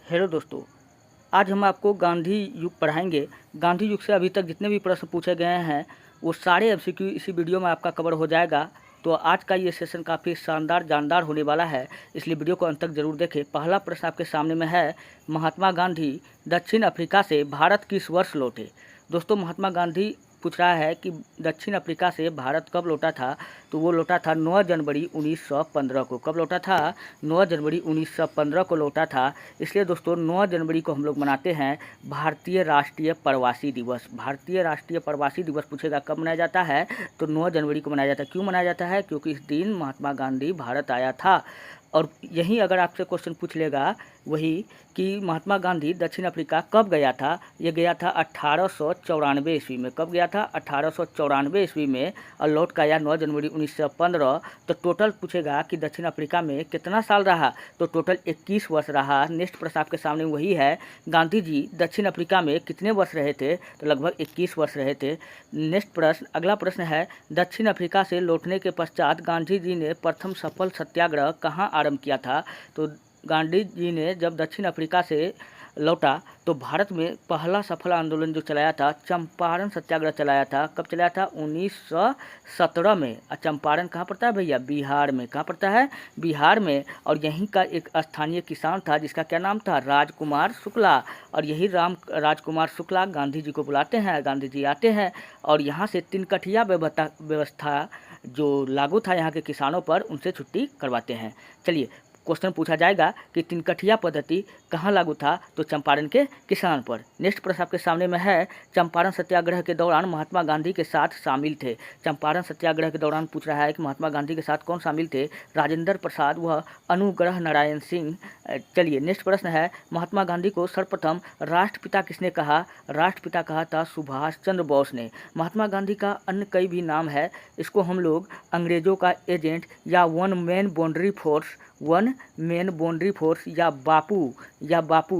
Hello दोस्तों, आज हम आपको गांधी युग पढ़ाएंगे। गांधी युग से अभी तक जितने भी प्रश्न पूछे गए हैं वो सारे एमसीक्यू इसी वीडियो में आपका कवर हो जाएगा। तो आज का ये सेशन काफ़ी शानदार जानदार होने वाला है, इसलिए वीडियो को अंत तक जरूर देखें। पहला प्रश्न आपके सामने में है, महात्मा गांधी दक्षिण अफ्रीका से भारत किस वर्ष लौटे। दोस्तों, महात्मा गांधी पूछ रहा है कि दक्षिण अफ्रीका से भारत कब लौटा था। तो वो लौटा था 9 जनवरी 1915 को। कब लौटा था? 9 जनवरी 1915 को लौटा था। इसलिए दोस्तों 9 जनवरी को हम लोग मनाते हैं भारतीय राष्ट्रीय प्रवासी दिवस। भारतीय राष्ट्रीय प्रवासी दिवस पूछेगा कब मनाया जाता है, तो 9 जनवरी को मनाया जाता है। क्यों मनाया जाता है? क्योंकि इस दिन महात्मा गांधी भारत आया था। और यहीं अगर आपसे क्वेश्चन पूछ लेगा वही कि महात्मा गांधी दक्षिण अफ्रीका कब गया था, ये गया था 1894 ईस्वी में। कब गया था? 1894 ईस्वी में। और लौट का आया 9 जनवरी 1915। तो टोटल पूछेगा कि दक्षिण अफ्रीका में कितना साल रहा, तो टोटल 21 वर्ष रहा। नेक्स्ट प्रश्न आपके सामने वही है, गांधी जी दक्षिण अफ्रीका में कितने वर्ष रहे थे, तो लगभग 21 वर्ष रहे थे। नेक्स्ट प्रश्न, अगला प्रश्न है, दक्षिण अफ्रीका से लौटने के पश्चात गांधी जी ने प्रथम सफल सत्याग्रह कहाँ आरंभ किया था। तो गांधी जी ने जब दक्षिण अफ्रीका से लौटा तो भारत में पहला सफल आंदोलन जो चलाया था, चंपारण सत्याग्रह चलाया था। कब चलाया था? 1917 में। चंपारण कहाँ पड़ता है भैया? बिहार में। कहाँ पड़ता है? बिहार में। और यहीं का एक स्थानीय किसान था जिसका क्या नाम था? राजकुमार शुक्ला। और यही राजकुमार शुक्ला गांधी जी को बुलाते हैं। गांधी जी आते हैं और यहाँ से तिनकठिया व्यवस्था जो लागू था यहाँ के किसानों पर, उनसे छुट्टी करवाते हैं। चलिए, क्वेश्चन पूछा जाएगा कि तिनकठिया पद्धति कहाँ लागू था, तो चंपारण के किसान पर। नेक्स्ट प्रश्न आपके सामने में है, चंपारण सत्याग्रह के दौरान महात्मा गांधी के साथ शामिल थे। चंपारण सत्याग्रह के दौरान पूछ रहा है कि महात्मा गांधी के साथ कौन शामिल थे? राजेंद्र प्रसाद व अनुग्रह नारायण सिंह। चलिए, नेक्स्ट प्रश्न है, महात्मा गांधी को सर्वप्रथम राष्ट्रपिता किसने कहा? राष्ट्रपिता कहा था सुभाष चंद्र बोस ने। महात्मा गांधी का अन्य कई भी नाम है, इसको हम लोग अंग्रेजों का एजेंट या वन मैन बाउंड्री फोर्स या बापू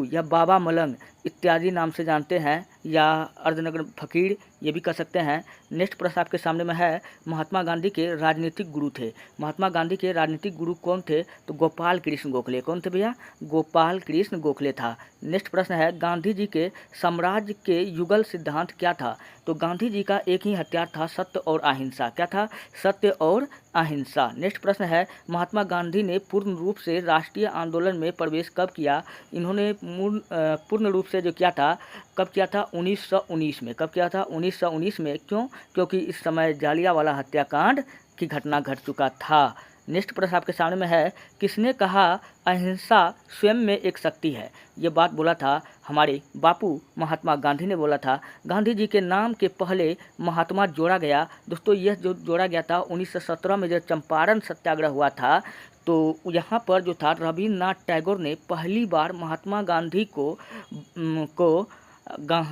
या बाबा मलंग इत्यादि नाम से जानते हैं, या अर्धनगर फकीर ये भी कह सकते हैं। नेक्स्ट प्रश्न आपके सामने में है, महात्मा गांधी के राजनीतिक गुरु थे। महात्मा गांधी के राजनीतिक गुरु कौन थे? तो गोपाल कृष्ण गोखले। कौन थे भैया? गोपाल कृष्ण गोखले था। नेक्स्ट प्रश्न है, गांधी जी के साम्राज्य के युगल सिद्धांत क्या था? तो गांधी जी का एक ही हथियार था, सत्य और अहिंसा। क्या था? सत्य और अहिंसा। नेक्स्ट प्रश्न है, महात्मा गांधी ने पूर्ण रूप से राष्ट्रीय आंदोलन में प्रवेश कब किया? इन्होंने पूर्ण रूप से जो किया था, कब किया था? 1919 में। कब किया था? 1919 में। क्यों? क्योंकि इस समय जालियांवाला हत्याकांड की घटना घट चुका था। नेक्स्ट प्रश्न आपके सामने में है, किसने कहा अहिंसा स्वयं में एक शक्ति है? ये बात बोला था हमारे बापू महात्मा गांधी ने बोला था। गांधी जी के नाम के पहले महात्मा जोड़ा गया। दोस्तों, यह जो जोड़ा गया था 1917 में, जब चंपारण सत्याग्रह हुआ था, तो यहाँ पर जो था रविन्द्रनाथ टैगोर ने पहली बार महात्मा गांधी को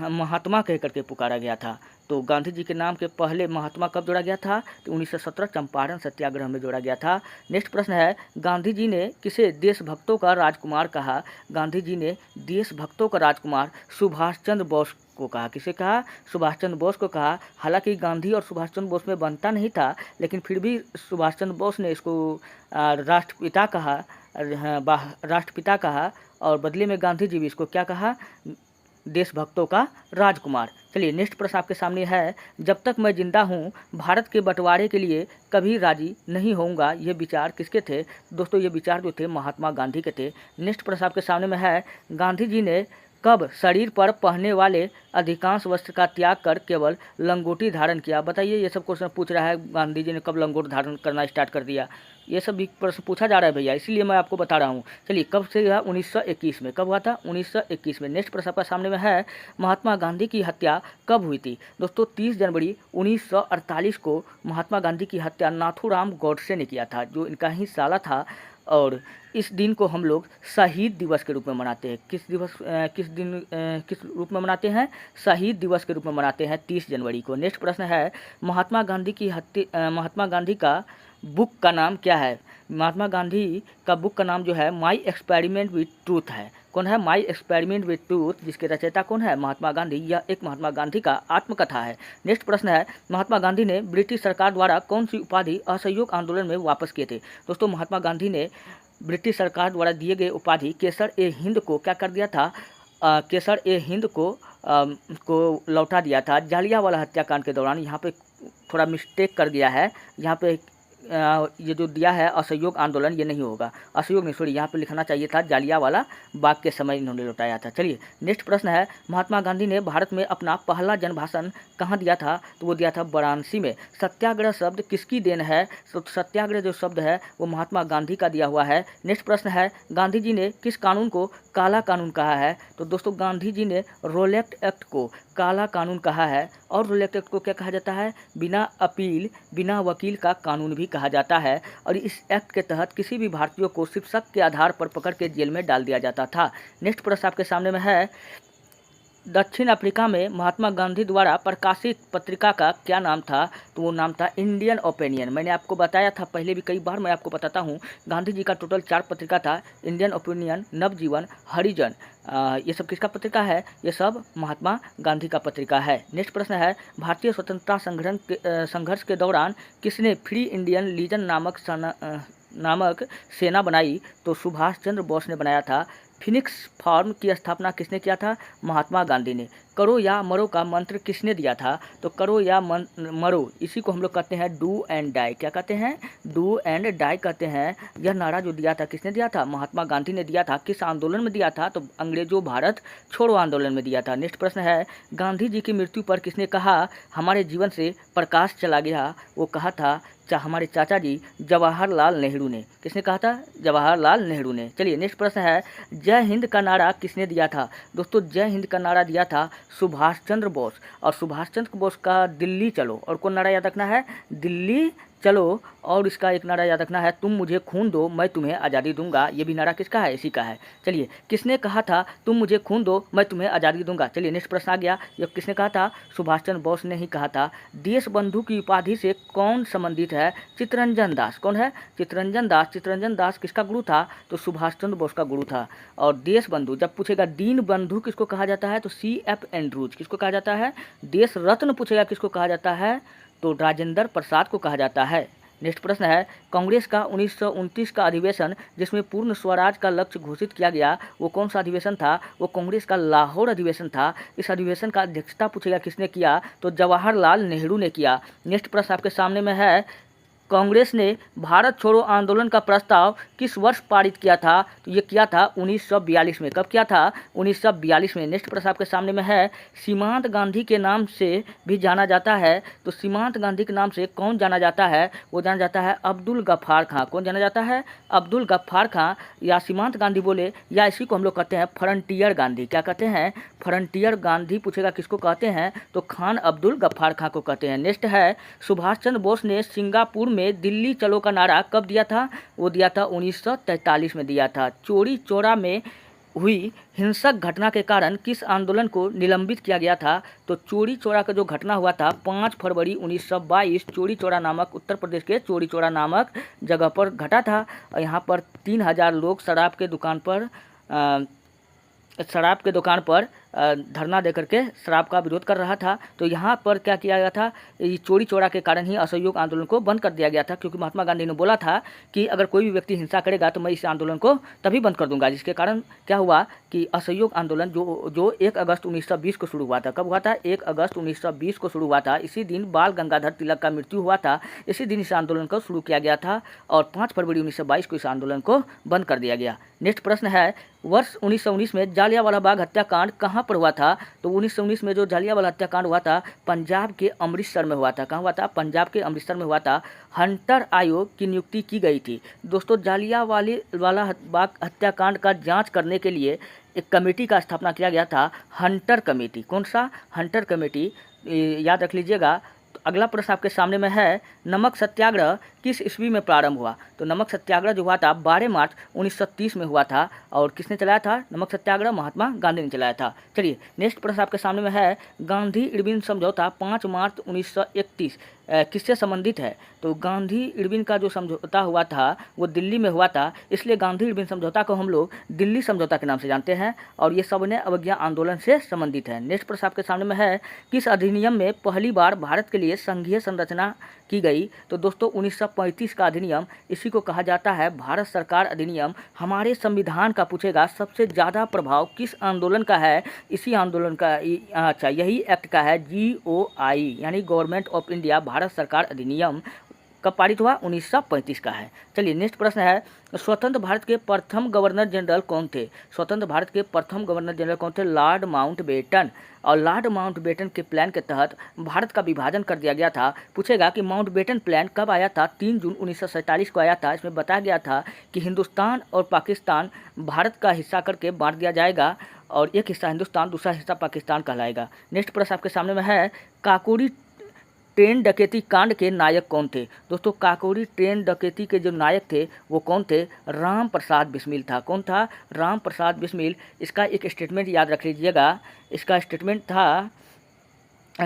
महात्मा कह करके पुकारा गया था। तो गांधी जी के नाम के पहले महात्मा कब जोड़ा गया था? तो 1917 चंपारण सत्याग्रह में जोड़ा गया था। नेक्स्ट प्रश्न है, गांधी जी ने किसे देशभक्तों का राजकुमार कहा? गांधी जी ने देशभक्तों का राजकुमार सुभाष चंद्र बोस को कहा। किसे कहा? सुभाष चंद्र बोस को कहा। हालांकि गांधी और सुभाष चंद्र बोस में बनता नहीं था, लेकिन फिर भी सुभाष चंद्र बोस ने इसको राष्ट्रपिता कहा, राष्ट्रपिता कहा, और बदले में गांधी जी भी इसको क्या कहा? देशभक्तों का राजकुमार। चलिए, नेक्स्ट प्रश्न आपके सामने है, जब तक मैं जिंदा हूँ भारत के बंटवारे के लिए कभी राजी नहीं होऊंगा, ये विचार किसके थे? दोस्तों, ये विचार जो थे महात्मा गांधी के थे। नेक्स्ट प्रश्न आपके सामने में है, गांधी जी ने कब शरीर पर पहनने वाले अधिकांश वस्त्र का त्याग कर केवल लंगोटी धारण किया? बताइए, ये सब क्वेश्चन पूछ रहा है, गांधी जी ने कब लंगोट धारण करना स्टार्ट कर दिया? ये सब भी प्रश्न पूछा जा रहा है भैया, इसीलिए मैं आपको बता रहा हूँ। चलिए, कब से यह 1921 में। कब हुआ था? 1921 में। नेक्स्ट प्रश्न आपका सामने में है, महात्मा गांधी की हत्या कब हुई थी? दोस्तों, 30 जनवरी 1948 को महात्मा गांधी की हत्या नाथूराम गॉडसे ने किया था, जो इनका ही साला था। और इस दिन को हम लोग शहीद दिवस के रूप में मनाते हैं। किस रूप में मनाते हैं? शहीद दिवस के रूप में मनाते हैं 30 जनवरी को। नेक्स्ट प्रश्न है, महात्मा गांधी का बुक का नाम क्या है? महात्मा गांधी का बुक का नाम जो है माई एक्सपेरिमेंट विथ ट्रूथ है। कौन है? माई एक्सपेरिमेंट विथ ट्रूथ, जिसके रचयिता कौन है? महात्मा गांधी। यह एक महात्मा गांधी का आत्मकथा है। नेक्स्ट प्रश्न है, महात्मा गांधी ने ब्रिटिश सरकार द्वारा कौन सी उपाधि असहयोग आंदोलन में वापस किए थे? दोस्तों, महात्मा गांधी ने ब्रिटिश सरकार द्वारा दिए गए उपाधि केसर ए हिंद को क्या कर दिया था, केसर ए हिंद को लौटा दिया था। जालियांवाला हत्याकांड के दौरान यहाँ पे थोड़ा मिस्टेक कर दिया है, यहाँ पे ये जो दिया है असहयोग आंदोलन, ये नहीं होगा, असहयोग नहीं, सॉरी, यहाँ पे लिखना चाहिए था जालियांवाला बाग के समय इन्होंने लौटाया था। चलिए नेक्स्ट प्रश्न है, महात्मा गांधी ने भारत में अपना पहला जनभाषण कहाँ दिया था, तो वो दिया था वाराणसी में। सत्याग्रह शब्द किसकी देन है, तो सत्याग्रह जो शब्द है वो महात्मा गांधी का दिया हुआ है। नेक्स्ट प्रश्न है, गांधी जी ने किस कानून को काला कानून कहा है, तो दोस्तों गांधी जी ने रोलेक्ट एक्ट को काला कानून कहा है। और रोलेक्ट एक्ट को क्या कहा जाता है, बिना अपील बिना वकील का कानून भी कहा जाता है। और इस एक्ट के तहत किसी भी भारतीय को सिर्फ शक के आधार पर पकड़ के जेल में डाल दिया जाता था। नेक्स्ट प्रश्न आपके सामने में है, दक्षिण अफ्रीका में महात्मा गांधी द्वारा प्रकाशित पत्रिका का क्या नाम था, तो वो नाम था इंडियन ओपिनियन। मैंने आपको बताया था पहले भी कई बार, मैं आपको बताता हूँ, गांधी जी का टोटल 4 पत्रिका था, इंडियन ओपिनियन, नवजीवन, हरिजन, ये सब किसका पत्रिका है, ये सब महात्मा गांधी का पत्रिका है। नेक्स्ट प्रश्न है, भारतीय स्वतंत्रता संघर्ष के दौरान किसने फ्री इंडियन लीजन नामक सेना बनाई, तो सुभाष चंद्र बोस ने बनाया था। फिनिक्स फार्म की स्थापना किसने किया था, महात्मा गांधी ने। करो या मरो का मंत्र किसने दिया था, तो करो या मरो, इसी को हम लोग कहते हैं डू एंड डाई। क्या कहते हैं, डू एंड डाई कहते हैं। यह नारा जो दिया था किसने दिया था, महात्मा गांधी ने दिया था। किस आंदोलन में दिया था, तो अंग्रेजों भारत छोड़ो आंदोलन में दिया था। नेक्स्ट प्रश्न है, गांधी जी की मृत्यु पर किसने कहा हमारे जीवन से प्रकाश चला गया, वो कहा था हमारे चाचा जी जवाहरलाल नेहरू ने। किसने कहा था, जवाहरलाल नेहरू ने। चलिए नेक्स्ट प्रश्न है, जय हिंद का नारा किसने दिया था, दोस्तों जय हिंद का नारा दिया था सुभाष चंद्र बोस। और सुभाष चंद्र बोस का दिल्ली चलो, और कौन नारा याद रखना है, दिल्ली चलो, और इसका एक नारा याद रखना है, तुम मुझे खून दो मैं तुम्हें आज़ादी दूंगा। ये भी नारा किसका है, इसी का है। चलिए किसने कहा था तुम मुझे खून दो मैं तुम्हें आज़ादी दूंगा। चलिए नेक्स्ट प्रश्न आ गया, ये किसने कहा था, सुभाष चंद्र बोस ने ही कहा था। देश बंधु की उपाधि से कौन संबंधित है, चित्तरंजन दास। कौन है, चित्तरंजन दास। चित्तरंजन दास किसका गुरु था, तो सुभाष चंद्र बोस का गुरु था। और देश बंधु जब पूछेगा, दीन बंधु किसको कहा जाता है, तो CF एंड्रूज। किसको कहा जाता है, देश रत्न पूछेगा किसको कहा जाता है, तो राजेंद्र प्रसाद को कहा जाता है। नेक्स्ट प्रश्न है, कांग्रेस का 1929 का अधिवेशन जिसमें पूर्ण स्वराज का लक्ष्य घोषित किया गया, वो कौन सा अधिवेशन था, वो कांग्रेस का लाहौर अधिवेशन था। इस अधिवेशन का अध्यक्षता पूछेगा किसने किया, तो जवाहरलाल नेहरू ने किया। नेक्स्ट प्रश्न आपके सामने में है, कांग्रेस ने भारत छोड़ो आंदोलन का प्रस्ताव किस वर्ष पारित किया था, तो ये किया था 1942 में। कब किया था, 1942 में। नेक्स्ट प्रश्न आपके सामने में है, सीमांत गांधी के नाम से भी जाना जाता है, तो सीमांत गांधी के नाम से कौन जाना जाता है, वो जाना जाता है अब्दुल गफ्फार खां। कौन जाना जाता है, अब्दुल गफ्फार खां, या सीमांत गांधी बोले, या इसी को हम लोग कहते हैं फ्रंटियर गांधी। क्या कहते हैं, फ्रंटियर गांधी पूछेगा किसको कहते हैं, तो खान अब्दुल गफ्फार खां को कहते हैं। नेक्स्ट है, सुभाष चंद्र बोस ने सिंगापुर में दिल्ली चलो का नारा कब दिया था, वो दिया था 1943 में दिया था। चोरी चौरा में हुई हिंसक घटना के कारण किस आंदोलन को निलंबित किया गया था, तो चोरी चौरा का जो घटना हुआ था 5 फरवरी 1922 चोरी चौरा नामक उत्तर प्रदेश के चोरी चौरा नामक जगह पर घटा था। यहाँ पर 3000 लोग शराब के दुकान पर धरना देकर के शराब का विरोध कर रहा था। तो यहाँ पर क्या किया गया था, ये चोरी चोरा के कारण ही असहयोग आंदोलन को बंद कर दिया गया था, क्योंकि महात्मा गांधी ने बोला था कि अगर कोई भी व्यक्ति हिंसा करेगा तो मैं इस आंदोलन को तभी बंद कर दूंगा। जिसके कारण क्या हुआ कि असहयोग आंदोलन जो 1 अगस्त 1920 को शुरू हुआ था। कब हुआ था, 1 अगस्त 1920 को शुरू हुआ था। इसी दिन बाल गंगाधर तिलक का मृत्यु हुआ था, इसी दिन इस आंदोलन को शुरू किया गया था, और 5 फरवरी 1922 को इस आंदोलन को बंद कर दिया गया। नेक्स्ट प्रश्न है, वर्ष 1919 में जालियांवाला बाग हत्याकांड कहाँ पर हुआ था, तो 1919 में जो जालियांवाला हत्याकांड हुआ था पंजाब के अमृतसर में हुआ था। कहाँ हुआ था, पंजाब के अमृतसर में हुआ था। हंटर आयोग की नियुक्ति की गई थी। दोस्तों जालियांवाला बाग हत्याकांड का जांच करने के लिए एक कमेटी का स्थापना किया गया था, हंटर कमेटी। कौन सा, हंटर कमेटी, याद रख लीजिएगा। तो अगला प्रश्न आपके सामने में है, नमक सत्याग्रह किस ईस्वी में प्रारंभ हुआ, तो नमक सत्याग्रह जो हुआ था 12 मार्च 1930 में हुआ था। और किसने चलाया था नमक सत्याग्रह, महात्मा गांधी ने चलाया था। चलिए नेक्स्ट प्रश्न आपके सामने में है, गांधी इरविन समझौता 5 मार्च 1931 किससे संबंधित है? तो गांधी इरविन का जो समझौता हुआ था वो दिल्ली में हुआ था, इसलिए गांधी इरविन समझौता को हम लोग दिल्ली समझौता के नाम से जानते हैं और ये सबने अवज्ञा आंदोलन से संबंधित है। नेक्स्ट प्रश्न आपके सामने में है, किस अधिनियम में पहली बार भारत के लिए संघीय संरचना की गई? तो दोस्तों 1935 का अधिनियम, इसी को कहा जाता है भारत सरकार अधिनियम। हमारे संविधान का पूछेगा सबसे ज़्यादा प्रभाव किस आंदोलन का है? इसी आंदोलन का, अच्छा यही एक्ट का है, GOI यानी गवर्नमेंट ऑफ इंडिया भारत सरकार अधिनियम कब पारित हुआ? 1935 का है। चलिए नेक्स्ट प्रश्न है, स्वतंत्र भारत के प्रथम गवर्नर जनरल कौन थे? स्वतंत्र भारत के प्रथम गवर्नर जनरल कौन थे? Lord Mountbatten. और लॉर्ड माउंटबेटन के प्लान के तहत भारत का विभाजन कर दिया गया था। पूछेगा कि माउंटबेटन प्लान कब आया था? 3 जून 1947 को आया था। इसमें बताया गया था कि हिंदुस्तान और पाकिस्तान भारत का हिस्सा करके बांट दिया जाएगा और एक हिस्सा हिंदुस्तान, दूसरा हिस्सा पाकिस्तान कहलाएगा। नेक्स्ट प्रश्न आपके सामने में है, काकोरी ट्रेन डकैती कांड के नायक कौन थे? दोस्तों काकोरी ट्रेन डकैती के जो नायक थे वो कौन थे? राम प्रसाद बिस्मिल था। कौन था? राम प्रसाद बिस्मिल। इसका एक स्टेटमेंट याद रख लीजिएगा। इसका स्टेटमेंट था,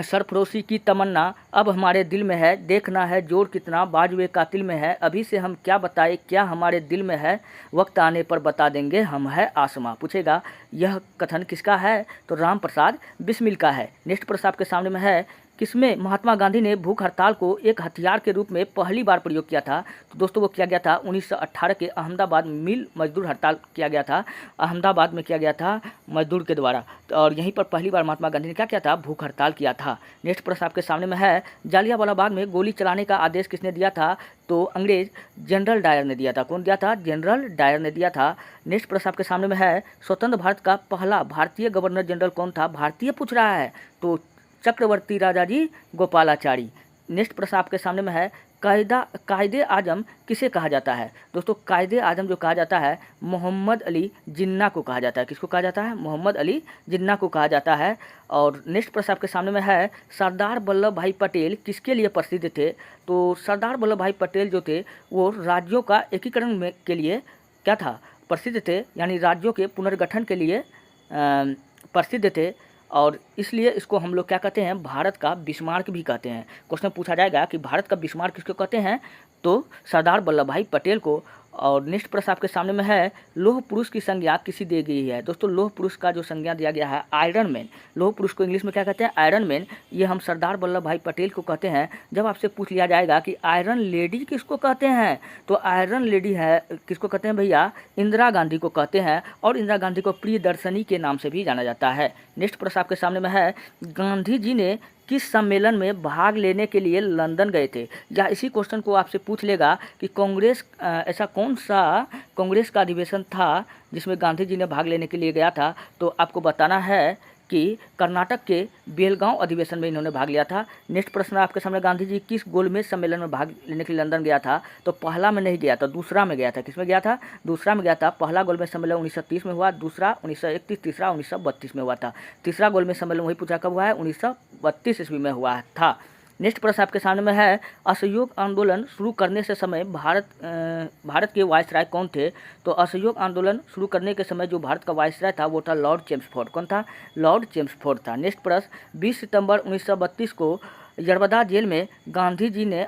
सरफरोशी की तमन्ना अब हमारे दिल में है, देखना है जोर कितना बाजुए कातिल में है, अभी से हम क्या बताए क्या हमारे दिल में है, वक्त आने पर बता देंगे हम है आसमां। पूछेगा यह कथन किसका है? तो राम प्रसाद बिस्मिल का है। नेक्स्ट प्रश्न आपके सामने में है, किसमें महात्मा गांधी ने भूख हड़ताल को एक हथियार के रूप में पहली बार प्रयोग किया था? तो दोस्तों वो किया गया था 1918 के अहमदाबाद मिल मजदूर हड़ताल किया गया था। अहमदाबाद में किया गया था मजदूर के द्वारा, और यहीं पर पहली बार महात्मा गांधी ने क्या किया था? भूख हड़ताल किया था। नेक्स्ट प्रश्न आपके सामने में है, जालियांवाला बाग में गोली चलाने का आदेश किसने दिया था? तो अंग्रेज जनरल डायर ने दिया था। कौन दिया था? जनरल डायर ने दिया था। नेक्स्ट प्रश्न आपके सामने में है, स्वतंत्र भारत का पहला भारतीय गवर्नर जनरल कौन था? भारतीय पूछ रहा है तो चक्रवर्ती राजाजी गोपालाचारी। नेक्स्ट प्रश्न आपके सामने में है, कायदे आजम किसे कहा जाता है? दोस्तों कायदे आजम जो कहा जाता है मोहम्मद अली जिन्ना को कहा जाता है। किसको कहा जाता है? मोहम्मद अली जिन्ना को कहा जाता है। और नेक्स्ट प्रश्न आपके सामने में है, सरदार वल्लभ भाई पटेल किसके लिए प्रसिद्ध थे? तो सरदार वल्लभ भाई पटेल जो थे वो राज्यों का एकीकरण में के लिए क्या था? प्रसिद्ध थे, यानी राज्यों के पुनर्गठन के लिए प्रसिद्ध थे, और इसलिए इसको हम लोग क्या कहते हैं? भारत का बिस्मार्क भी कहते हैं। क्वेश्चन पूछा जाएगा कि भारत का बिस्मार्क किसको कहते हैं? तो सरदार वल्लभ भाई पटेल को। और नेक्स्ट प्रश्न आपके सामने में है, लौह पुरुष की संज्ञा किसी दी गई है? दोस्तों लौह पुरुष का जो संज्ञा दिया गया है आयरन मैन। लौह पुरुष को इंग्लिश में क्या कहते हैं? Iron man. ये हम सरदार वल्लभ भाई पटेल को कहते हैं। जब आपसे पूछ लिया जाएगा कि आयरन लेडी किसको कहते हैं, तो आयरन लेडी है किसको कहते हैं भैया? इंदिरा गांधी को कहते हैं, और इंदिरा गांधी को प्रियदर्शनी के नाम से भी जाना जाता है। नेक्स्ट प्रश्न आपके सामने में है, गांधी जी ने किस सम्मेलन में भाग लेने के लिए लंदन गए थे? या इसी क्वेश्चन को आपसे पूछ लेगा कि कांग्रेस, ऐसा कौन सा कांग्रेस का अधिवेशन था जिसमें गांधी जी ने भाग लेने के लिए गया था? तो आपको बताना है कि कर्नाटक के बेलगांव अधिवेशन में इन्होंने भाग लिया था। नेक्स्ट प्रश्न आपके सामने, गांधी जी किस गोलमेज सम्मेलन में भाग लेने के लिए लंदन गया था? तो पहला में नहीं गया था, दूसरा में गया था। किसमें गया था? दूसरा में गया था। पहला गोलमेज सम्मेलन 1930 में हुआ, दूसरा 1931, तीसरा 1932 में हुआ था। तीसरा गोलमेज सम्मेलन वही पूछा कब हुआ है? 1932 ईस्वी में हुआ था। नेक्स्ट प्रश्न आपके सामने में है, असहयोग आंदोलन शुरू करने से समय भारत के वायसराय कौन थे? तो असहयोग आंदोलन शुरू करने के समय जो भारत का वायसराय था वो था लॉर्ड चेम्सफोर्ड। कौन था? लॉर्ड चेम्सफोर्ड था। नेक्स्ट प्रश्न, 20 सितंबर 1932 को यरबदा जेल में गांधी जी ने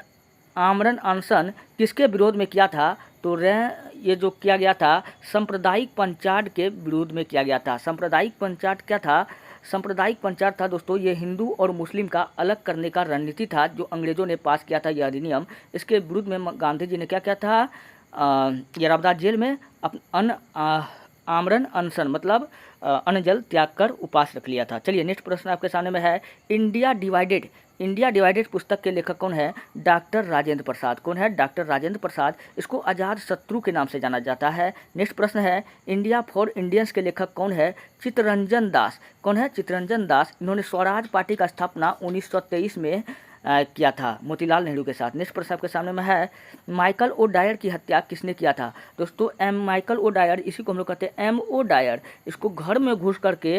आमरण अनशन किसके विरोध में किया था? तो ये जो किया गया था सांप्रदायिक पंचायत के विरोध में किया गया था। सांप्रदायिक पंचायत क्या था? सांप्रदायिक पंचायत था दोस्तों ये हिंदू और मुस्लिम का अलग करने का रणनीति था जो अंग्रेजों ने पास किया था यह अधिनियम। इसके विरुद्ध में गांधी जी ने क्या किया था? यरबदा जेल में आमरण अनशन मतलब अन्न जल त्याग कर उपवास रख लिया था। चलिए नेक्स्ट प्रश्न आपके सामने में है, इंडिया डिवाइडेड पुस्तक के लेखक कौन है? डॉक्टर राजेंद्र प्रसाद। कौन है? डॉक्टर राजेंद्र प्रसाद। इसको आज़ाद शत्रु के नाम से जाना जाता है। नेक्स्ट प्रश्न है, इंडिया फॉर इंडियंस के लेखक कौन है? चित्तरंजन दास। कौन है? चित्तरंजन दास। इन्होंने स्वराज पार्टी का स्थापना 1923 में किया था मोतीलाल नेहरू के साथ। नेक्स्ट प्रश्न आपके सामने में है, माइकल ओ डायर की हत्या किसने किया था? दोस्तों माइकल ओ डायर, इसी को हम लोग कहते हैं MO डायर। इसको घर में घुस करके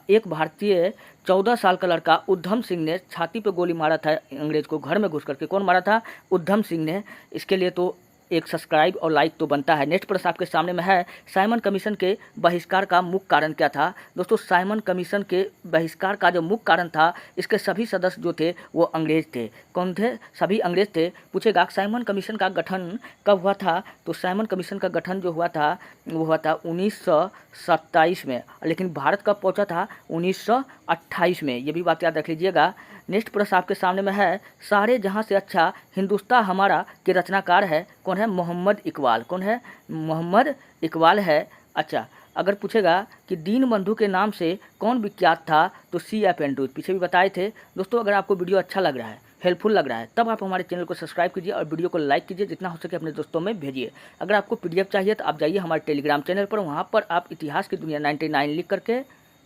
एक भारतीय 14 साल का लड़का उद्धम सिंह ने छाती पे गोली मारा था अंग्रेज को घर में घुस करके। कौन मारा था? उद्धम सिंह ने। इसके लिए तो एक सब्सक्राइब और लाइक तो बनता है। नेक्स्ट प्रश्न आपके सामने में है, साइमन कमीशन के बहिष्कार का मुख्य कारण क्या था। दोस्तों साइमन कमीशन के बहिष्कार का जो मुख्य कारण था, इसके सभी सदस्य जो थे वो अंग्रेज थे। कौन थे? सभी अंग्रेज थे। पूछेगा साइमन कमीशन का गठन कब हुआ था, तो साइमन कमीशन का गठन जो हुआ था वो हुआ था 1927 में, लेकिन भारत कब पहुंचा था? 1928 में। ये भी बात याद रख लीजिएगा। नेक्स्ट प्रश्न आपके सामने में है, सारे जहां से अच्छा हिंदुस्तान हमारा के रचनाकार है कौन है? मोहम्मद इकबाल। कौन है? मोहम्मद इकबाल है। अच्छा, अगर पूछेगा कि दीनबंधु के नाम से कौन विख्यात था, तो C.F. एंड्रूज। पीछे भी बताए थे। दोस्तों अगर आपको वीडियो अच्छा लग रहा है, हेल्पफुल लग रहा है, तब आप हमारे चैनल को सब्सक्राइब कीजिए और वीडियो को लाइक कीजिए, जितना हो सके अपने दोस्तों में भेजिए। अगर आपको PDF चाहिए तो आप जाइए हमारे टेलीग्राम चैनल पर, वहाँ पर आप इतिहास की दुनिया 99 लिख करके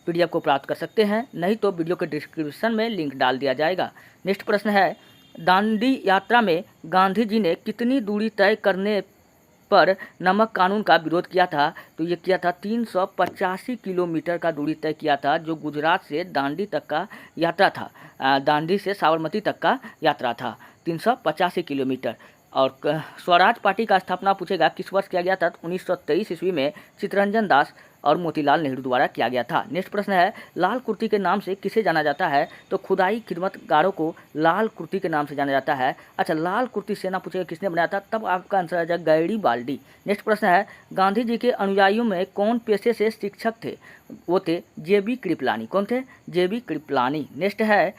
PDF को प्राप्त कर सकते हैं, नहीं तो वीडियो के डिस्क्रिप्शन में लिंक डाल दिया जाएगा। नेक्स्ट प्रश्न है, दांडी यात्रा में गांधी जी ने कितनी दूरी तय करने पर नमक कानून का विरोध किया था, तो ये किया था 385 किलोमीटर का दूरी तय किया था, जो गुजरात से दांडी तक का यात्रा था। दांडी से साबरमती तक का यात्रा था 385 किलोमीटर। और स्वराज पार्टी का स्थापना पूछेगा किस वर्ष किया गया था, 1923 ईस्वी में चित्तरंजन दास और मोतीलाल नेहरू द्वारा किया गया था। नेक्स्ट प्रश्न है, लाल कुर्ती के नाम से किसे जाना जाता है, तो खुदाई खिदमतगारों को लाल कुर्ती के नाम से जाना जाता है। अच्छा, लाल कुर्ती सेना पूछेगा किसने बनाया था, तब आपका आंसर आ जाएगा गैरीबाल्डी। नेक्स्ट प्रश्न है, गांधी जी के अनुयायियों में कौन पेशे से शिक्षक थे, वो थे JB कृपलानी। कौन थे? JB कृपलानी। नेक्स्ट है,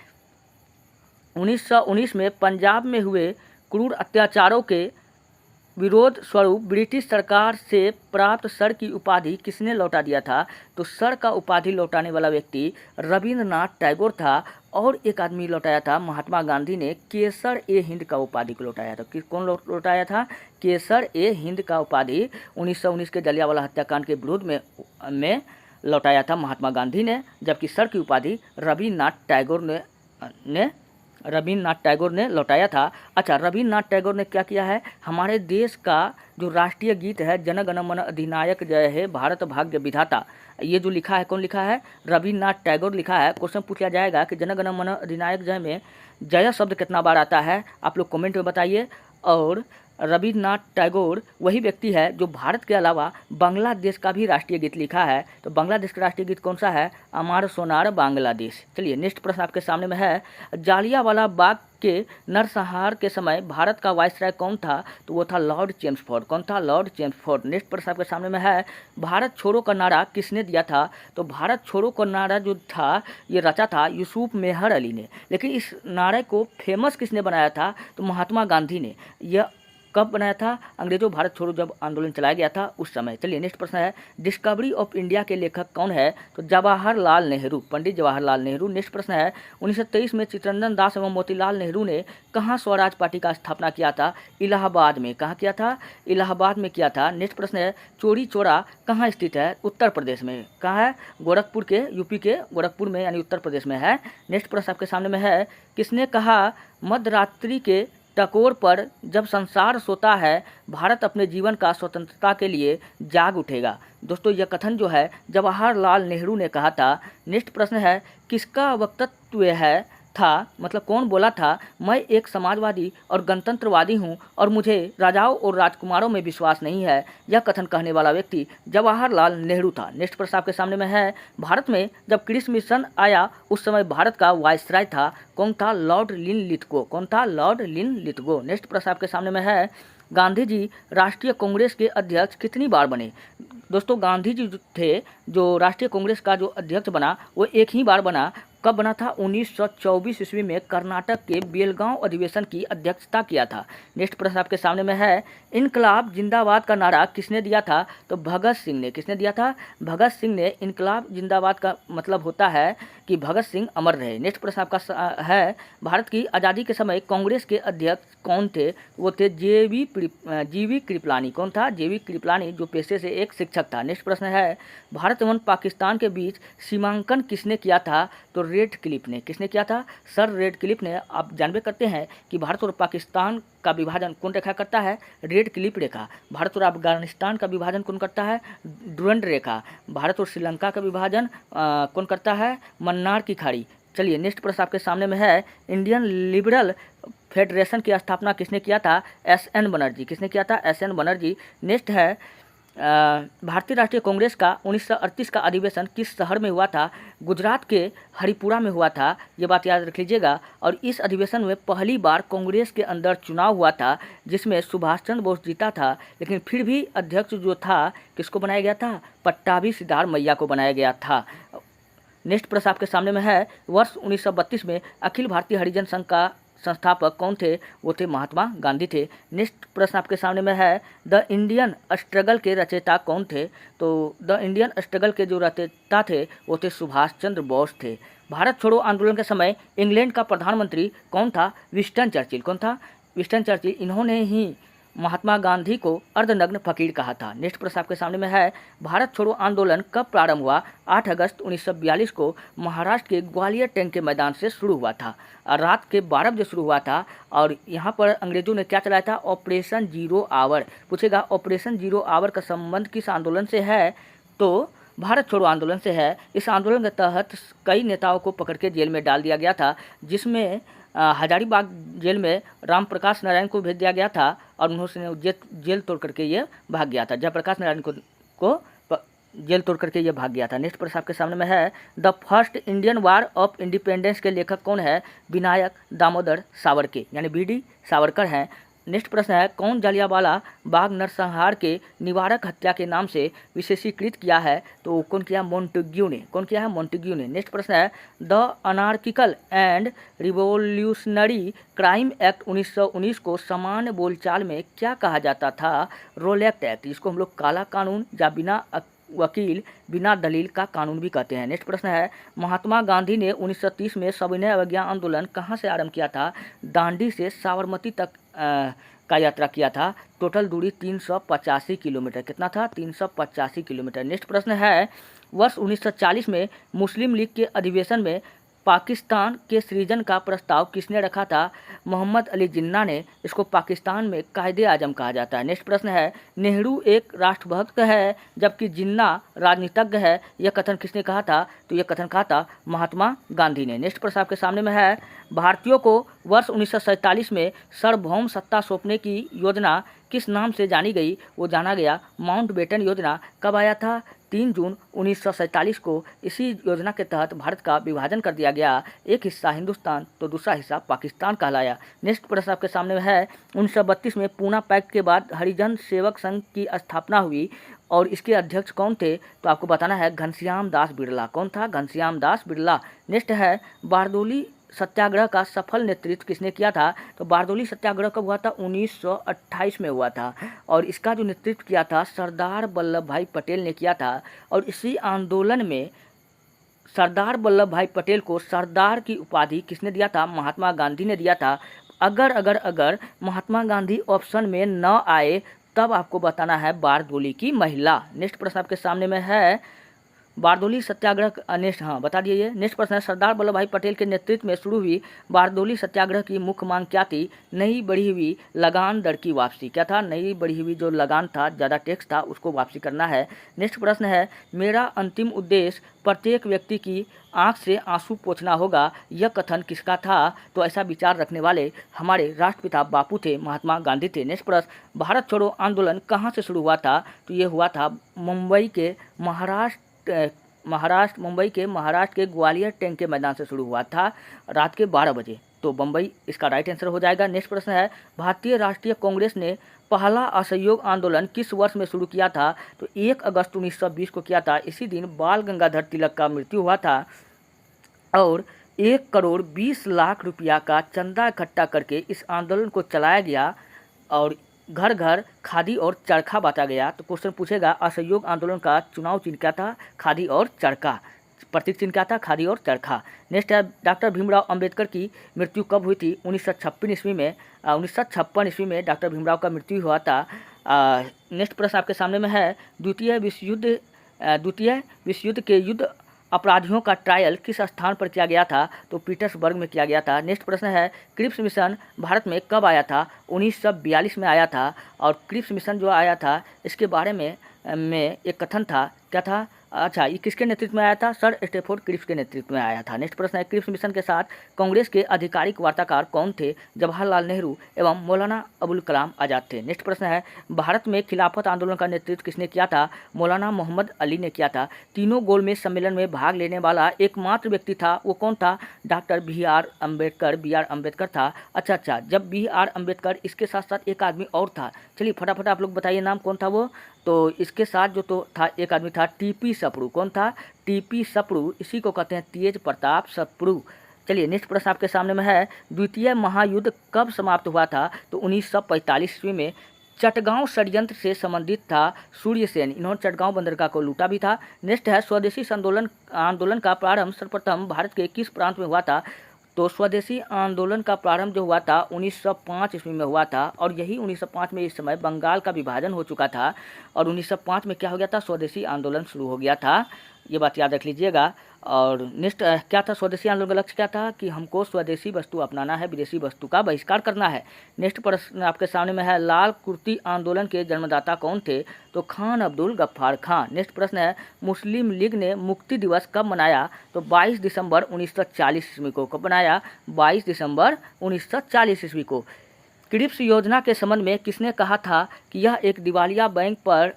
1919 में पंजाब में हुए क्रूर अत्याचारों के विरोध स्वरूप ब्रिटिश सरकार से प्राप्त सर की उपाधि किसने लौटा दिया था, तो सर का उपाधि लौटाने वाला व्यक्ति रविंद्रनाथ टैगोर था। और एक आदमी लौटाया था, महात्मा गांधी ने केसर ए हिंद का उपाधि को लौटाया था। कौन लौटाया था? केसर ए हिंद का उपाधि 1919 के जलियांवाला हत्याकांड के विरोध में लौटाया था महात्मा गांधी ने, जबकि सर की उपाधि रविंद्रनाथ टैगोर ने लौटाया था। अच्छा, रविंद्रनाथ टैगोर ने क्या किया है, हमारे देश का जो राष्ट्रीय गीत है जन गण मन अधिनायक जय हे भारत भाग्य विधाता, ये जो लिखा है, कौन लिखा है? रविंद्रनाथ टैगोर लिखा है। क्वेश्चन पूछा जाएगा कि जन गण मन अधिनायक जय में जय शब्द कितना बार आता है, आप लोग कमेंट में बताइए। और रविंद्रनाथ टैगोर वही व्यक्ति है जो भारत के अलावा बांग्लादेश का भी राष्ट्रीय गीत लिखा है। तो बांग्लादेश का राष्ट्रीय गीत कौन सा है? अमार सोनार बांग्लादेश। चलिए नेक्स्ट प्रश्न आपके सामने में है, जालियांवाला बाग के नरसंहार के समय भारत का वायसराय कौन था, तो वो था लॉर्ड चेम्सफोर्ड। कौन था? Lord Chelmsford. नेक्स्ट प्रश्न आपके सामने में है, भारत छोड़ो का नारा किसने दिया था, तो भारत छोड़ो का नारा जो था ये रचा था यूसुफ मेहर अली ने, लेकिन इस नारे को फेमस किसने बनाया था, तो महात्मा गांधी ने। यह कब बनाया था? अंग्रेजों भारत छोड़ो जब आंदोलन चलाया गया था उस समय। चलिए नेक्स्ट प्रश्न है, डिस्कवरी ऑफ इंडिया के लेखक कौन है, तो जवाहरलाल नेहरू, पंडित जवाहरलाल नेहरू। नेक्स्ट प्रश्न है, 1923 में चित्तरंजन दास एवं मोतीलाल नेहरू ने कहाँ स्वराज पार्टी का स्थापना किया था, इलाहाबाद में। कहाँ किया था? इलाहाबाद में किया था। नेक्स्ट प्रश्न है, चोरी चौरा कहाँ स्थित है, उत्तर प्रदेश में। कहाँ है? गोरखपुर के, यूपी के गोरखपुर में, यानी उत्तर प्रदेश में है। नेक्स्ट प्रश्न आपके सामने में है, किसने कहा मध्यरात्रि के टकोर पर जब संसार सोता है भारत अपने जीवन का स्वतंत्रता के लिए जाग उठेगा। दोस्तों यह कथन जो है जवाहरलाल नेहरू ने कहा था। नेक्स्ट प्रश्न है, किसका वक्तव्य था, मतलब कौन बोला था, मैं एक समाजवादी और गणतंत्रवादी हूं और मुझे राजाओं और राजकुमारों में विश्वास नहीं है। यह कथन कहने वाला व्यक्ति जवाहरलाल नेहरू था। नेक्स्ट प्रश्न आपके सामने में है, भारत में जब क्रिस मिशन आया उस समय भारत का वायसराय था, कौन था? Lord Linlithgow. कौन था? Lord Linlithgow. नेक्स्ट प्रश्न आपके सामने में है, गांधी जी राष्ट्रीय कांग्रेस के अध्यक्ष कितनी बार बने। दोस्तों गांधी जी थे जो राष्ट्रीय कांग्रेस का जो अध्यक्ष बना वो एक ही बार बना। कब बना था? 1924 ईस्वी में कर्नाटक के बेलगांव अधिवेशन की अध्यक्षता किया था। नेक्स्ट प्रश्न आपके सामने में है, इनकलाब जिंदाबाद का नारा किसने दिया था, तो भगत सिंह ने। किसने दिया था? भगत सिंह ने। इनकलाब जिंदाबाद का मतलब होता है कि भगत सिंह अमर रहे। नेक्स्ट प्रश्न आपका है, भारत की आज़ादी के समय कांग्रेस के अध्यक्ष कौन थे, वो थे जीवी कृपलानी। कौन था? जीवी कृपलानी, जो पेशे से एक शिक्षक था। नेक्स्ट प्रश्न है, भारत एवं पाकिस्तान के बीच सीमांकन किसने किया था, तो रेड क्लिफ ने। किसने किया था? सर रेड क्लिफ ने। आप जानबे करते हैं कि भारत और पाकिस्तान का विभाजन कौन रेखा करता है? रेड क्लिफ रेखा। भारत और अफगानिस्तान का विभाजन कौन करता है? डुरंड रेखा। भारत और श्रीलंका का विभाजन कौन करता है? मन्नार की खाड़ी। चलिए नेक्स्ट प्रश्न आपके सामने में है, इंडियन लिबरल फेडरेशन की स्थापना किसने किया था? एस.एन. बनर्जी। किसने किया था? एस.एन. बनर्जी। नेक्स्ट है भारतीय राष्ट्रीय कांग्रेस का 1938 का अधिवेशन किस शहर में हुआ था? गुजरात के हरिपुरा में हुआ था, ये बात याद रख लीजिएगा। और इस अधिवेशन में पहली बार कांग्रेस के अंदर चुनाव हुआ था जिसमें सुभाष चंद्र बोस जीता था, लेकिन फिर भी अध्यक्ष जो था किसको बनाया गया था? पट्टाभी सिद्धारमैया को बनाया गया था। नेक्स्ट प्रश्न आपके सामने में है, वर्ष 1932 में अखिल भारतीय हरिजन संघ का संस्थापक कौन थे? वो थे महात्मा गांधी थे। नेक्स्ट प्रश्न आपके सामने में है, द इंडियन स्ट्रगल के रचयिता कौन थे? तो द इंडियन स्ट्रगल के जो रचयिता थे वो थे सुभाष चंद्र बोस थे। भारत छोड़ो आंदोलन के समय इंग्लैंड का प्रधानमंत्री कौन था? Winston Churchill. कौन था? Winston Churchill. इन्होंने ही महात्मा गांधी को अर्धनग्न फकीर कहा था। नेक्स्ट प्रश्न आपके सामने में है, भारत छोड़ो आंदोलन कब प्रारंभ हुआ? 8 अगस्त 1942 को महाराष्ट्र के ग्वालियर टैंक के मैदान से शुरू हुआ था। रात के 12 बजे शुरू हुआ था और यहाँ पर अंग्रेजों ने क्या चलाया था? Operation zero hour. पूछेगा ऑपरेशन जीरो आवर का संबंध किस आंदोलन से है? तो भारत छोड़ो आंदोलन से है। इस आंदोलन के तहत कई नेताओं को पकड़ के जेल में डाल दिया गया था, जिसमें हजारीबाग जेल में राम प्रकाश नारायण को भेज दिया गया था और उन्होंने जेल तोड़ करके ये भाग गया था। जयप्रकाश नारायण को जेल तोड़ करके ये भाग गया था। नेक्स्ट प्रश्न आपके सामने में है, the first Indian war of independence के लेखक कौन है? विनायक दामोदर सावरकर, यानी बी.डी. सावरकर हैं। नेक्स्ट प्रश्न है, कौन जालियांवाला बाग नरसंहार के निवारक हत्या के नाम से विशेषीकृत किया है? तो कौन किया? मोंटेग्यू ने। कौन किया है? मोंटेग्यू ने। नेक्स्ट प्रश्न है, the anarchical and revolutionary crime act 1919 को सामान्य बोलचाल में क्या कहा जाता था? रोलेक्ट एक्ट। इसको हम लोग काला कानून या बिना वकील बिना दलील का कानून भी कहते हैं। नेक्स्ट प्रश्न है, महात्मा गांधी ने 1930 में सविनय अवज्ञा आंदोलन कहाँ से आरंभ किया था? दांडी से साबरमती तक का यात्रा किया था। टोटल दूरी 385 किलोमीटर। कितना था? 385 किलोमीटर। नेक्स्ट प्रश्न है, वर्ष 1940 में मुस्लिम लीग के अधिवेशन में पाकिस्तान के सृजन का प्रस्ताव किसने रखा था? मोहम्मद अली जिन्ना ने। इसको पाकिस्तान में कायदे आजम कहा जाता है। नेक्स्ट प्रश्न है, नेहरू एक राष्ट्रभक्त है जबकि जिन्ना राजनीतिज्ञ है, यह कथन किसने कहा था? तो यह कथन कहा था महात्मा गांधी ने। नेक्स्ट प्रश्न आपके सामने में है, भारतीयों को वर्ष 1947 में सार्वभौम सत्ता सौंपने की योजना किस नाम से जानी गई? वो जाना गया माउंटबेटन योजना। कब आया था? 3 जून 1947 को। इसी योजना के तहत भारत का विभाजन कर दिया गया, एक हिस्सा हिंदुस्तान तो दूसरा हिस्सा पाकिस्तान कहलाया। नेक्स्ट प्रश्न आपके सामने है, 1932 में पूना पैक्ट के बाद हरिजन सेवक संघ की स्थापना हुई और इसके अध्यक्ष कौन थे? तो आपको बताना है घनश्याम दास बिरला। कौन था? घनश्याम दास बिरला। नेक्स्ट है, बारदोली सत्याग्रह का सफल नेतृत्व किसने किया था? तो बारदोली सत्याग्रह कब हुआ था? 1928 में हुआ था और इसका जो नेतृत्व किया था सरदार वल्लभ भाई पटेल ने किया था। और इसी आंदोलन में सरदार वल्लभ भाई पटेल को सरदार की उपाधि किसने दिया था? महात्मा गांधी ने दिया था। अगर महात्मा गांधी ऑप्शन में न आए तब आपको बताना है बारदोली की महिला। नेक्स्ट प्रश्न आपके सामने में है, बारदोली सत्याग्रह नेक्स्ट बता दिए। नेक्स्ट प्रश्न है, सरदार वल्लभ भाई पटेल के नेतृत्व में शुरू हुई बारदोली सत्याग्रह की मुख्य मांग क्या थी? नई बढ़ी हुई लगान दर की वापसी। क्या था? नई बढ़ी हुई जो लगान था, ज़्यादा टैक्स था, उसको वापसी करना है। नेक्स्ट प्रश्न है, मेरा अंतिम उद्देश्य प्रत्येक व्यक्ति की आंख से आंसू पोंछना होगा, यह कथन किसका था? तो ऐसा विचार रखने वाले हमारे राष्ट्रपिता बापू थे, महात्मा गांधी थे। नेक्स्ट प्रश्न, भारत छोड़ो आंदोलन कहाँ से शुरू हुआ था? तो ये हुआ था मुंबई के महाराष्ट्र के ग्वालियर टैंक के मैदान से शुरू हुआ था रात के 12 बजे। तो बम्बई इसका राइट आंसर हो जाएगा। नेक्स्ट प्रश्न है, भारतीय राष्ट्रीय कांग्रेस ने पहला असहयोग आंदोलन किस वर्ष में शुरू किया था? तो 1 अगस्त 1920 को किया था। इसी दिन बाल गंगाधर तिलक का मृत्यु हुआ था और 1 करोड़ 20 लाख रुपया का चंदा इकट्ठा करके इस आंदोलन को चलाया गया और घर घर खादी और चरखा बांटा गया। तो क्वेश्चन पूछेगा, असहयोग आंदोलन का चुनाव चिन्ह क्या था? खादी और चरखा। प्रतीक चिन्ह क्या था? खादी और चरखा। नेक्स्ट है, डॉक्टर भीमराव अंबेडकर की मृत्यु कब हुई थी? 1956 ईस्वी में। 1956 ईस्वी में डॉक्टर भीमराव का मृत्यु हुआ था। नेक्स्ट प्रश्न आपके सामने में है, द्वितीय विश्व युद्ध के युद्ध अपराधियों का ट्रायल किस स्थान पर किया गया था? तो पीटर्सबर्ग में किया गया था। नेक्स्ट प्रश्न है, क्रिप्स मिशन भारत में कब आया था? 1942 में आया था और क्रिप्स मिशन जो आया था इसके बारे में एक कथन था। क्या था? अच्छा, ये किसके नेतृत्व में आया था? सर स्टैफोर्ड क्रिप्स के नेतृत्व में आया था। नेक्स्ट प्रश्न है, क्रिप्स मिशन के साथ कांग्रेस के आधिकारिक वार्ताकार कौन थे? जवाहरलाल नेहरू एवं मौलाना अबुल कलाम आज़ाद थे। नेक्स्ट प्रश्न है, भारत में खिलाफत आंदोलन का नेतृत्व किसने किया था? मौलाना मोहम्मद अली ने किया था। तीनों गोलमेज सम्मेलन में भाग लेने वाला एकमात्र व्यक्ति था, वो कौन था? Doctor B R. अम्बेडकर था। अच्छा, जब बी.आर. अम्बेडकर, इसके साथ साथ एक आदमी और था, चलिए फटाफट आप लोग बताइए नाम कौन था वो? तो इसके साथ जो तो था एक आदमी था टीपी सप्रू। कौन था? टीपी सप्रू, इसी को कहते हैं तेज प्रताप सप्रू। चलिए नेक्स्ट प्रश्न आपके सामने में है, द्वितीय महायुद्ध कब समाप्त हुआ था? तो 1945 ईस्वी में। चटगांव षड्यंत्र से संबंधित था सूर्यसेन, इन्होंने चटगांव बंदरगाह को लूटा भी था। नेक्स्ट है, स्वदेशी आंदोलन का प्रारंभ सर्वप्रथम भारत के किस प्रांत में हुआ था? तो स्वदेशी आंदोलन का प्रारंभ जो हुआ था 1905 ईस्वी में हुआ था, और यही 1905 में इस समय बंगाल का विभाजन हो चुका था, और 1905 में क्या हो गया था? स्वदेशी आंदोलन शुरू हो गया था। ये बात याद रख लीजिएगा। और नेक्स्ट क्या था स्वदेशी आंदोलन का लक्ष्य? क्या था कि हमको स्वदेशी वस्तु अपनाना है, विदेशी वस्तु का बहिष्कार करना है। नेक्स्ट प्रश्न आपके सामने में है, लाल कुर्ती आंदोलन के जन्मदाता कौन थे? तो खान अब्दुल गफ्फार खान। नेक्स्ट प्रश्न है, मुस्लिम लीग ने मुक्ति दिवस कब मनाया? तो 22 दिसंबर 1940 ईस्वी को। कब बनाया? 22 दिसंबर 1940 ईस्वी को। क्रिप्स योजना के संबंध में किसने कहा था कि यह एक दिवालिया बैंक पर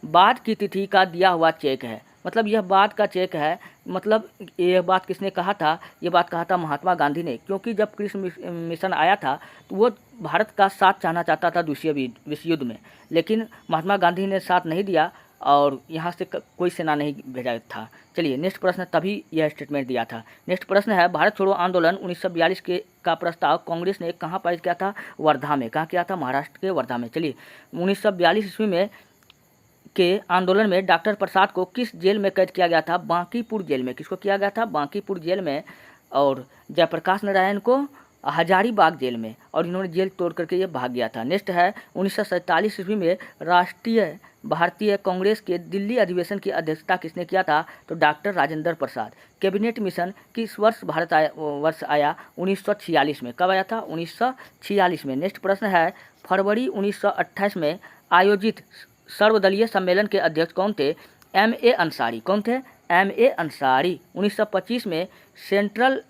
बाद की तिथि का दिया हुआ चेक है? मतलब यह बाद का चेक है, मतलब यह बात किसने कहा था? ये बात कहा था महात्मा गांधी ने, क्योंकि जब क्रिप्स मिशन आया था तो वो भारत का साथ चाहना चाहता था दूसरे विश्व युद्ध में, लेकिन महात्मा गांधी ने साथ नहीं दिया और यहाँ से कोई सेना नहीं भेजा था। चलिए नेक्स्ट प्रश्न, तभी यह स्टेटमेंट दिया था। नेक्स्ट प्रश्न है, भारत छोड़ो आंदोलन 1942 का प्रस्ताव कांग्रेस ने कहाँ पारित किया था? वर्धा में। कहाँ किया था? महाराष्ट्र के वर्धा में। चलिए 1942 ईस्वी में के आंदोलन में डॉक्टर प्रसाद को किस जेल में कैद किया गया था? बांकीपुर जेल में। किसको किया गया था? बांकीपुर जेल में। और जयप्रकाश नारायण को हजारीबाग जेल में, और इन्होंने जेल तोड़ करके ये भाग गया था। नेक्स्ट है, 1947 ईस्वी में राष्ट्रीय भारतीय कांग्रेस के दिल्ली अधिवेशन की अध्यक्षता किसने किया था? तो doctor Rajendra Prasad. Cabinet mission किस वर्ष भारत आया? 1946 में। कब आया था? 1946 में। नेक्स्ट प्रश्न है, फरवरी 1928 में आयोजित सर्वदलीय सम्मेलन के अध्यक्ष कौन थे? M.A. अंसारी। कौन थे? M.A. अंसारी। 1925 में सेंट्रल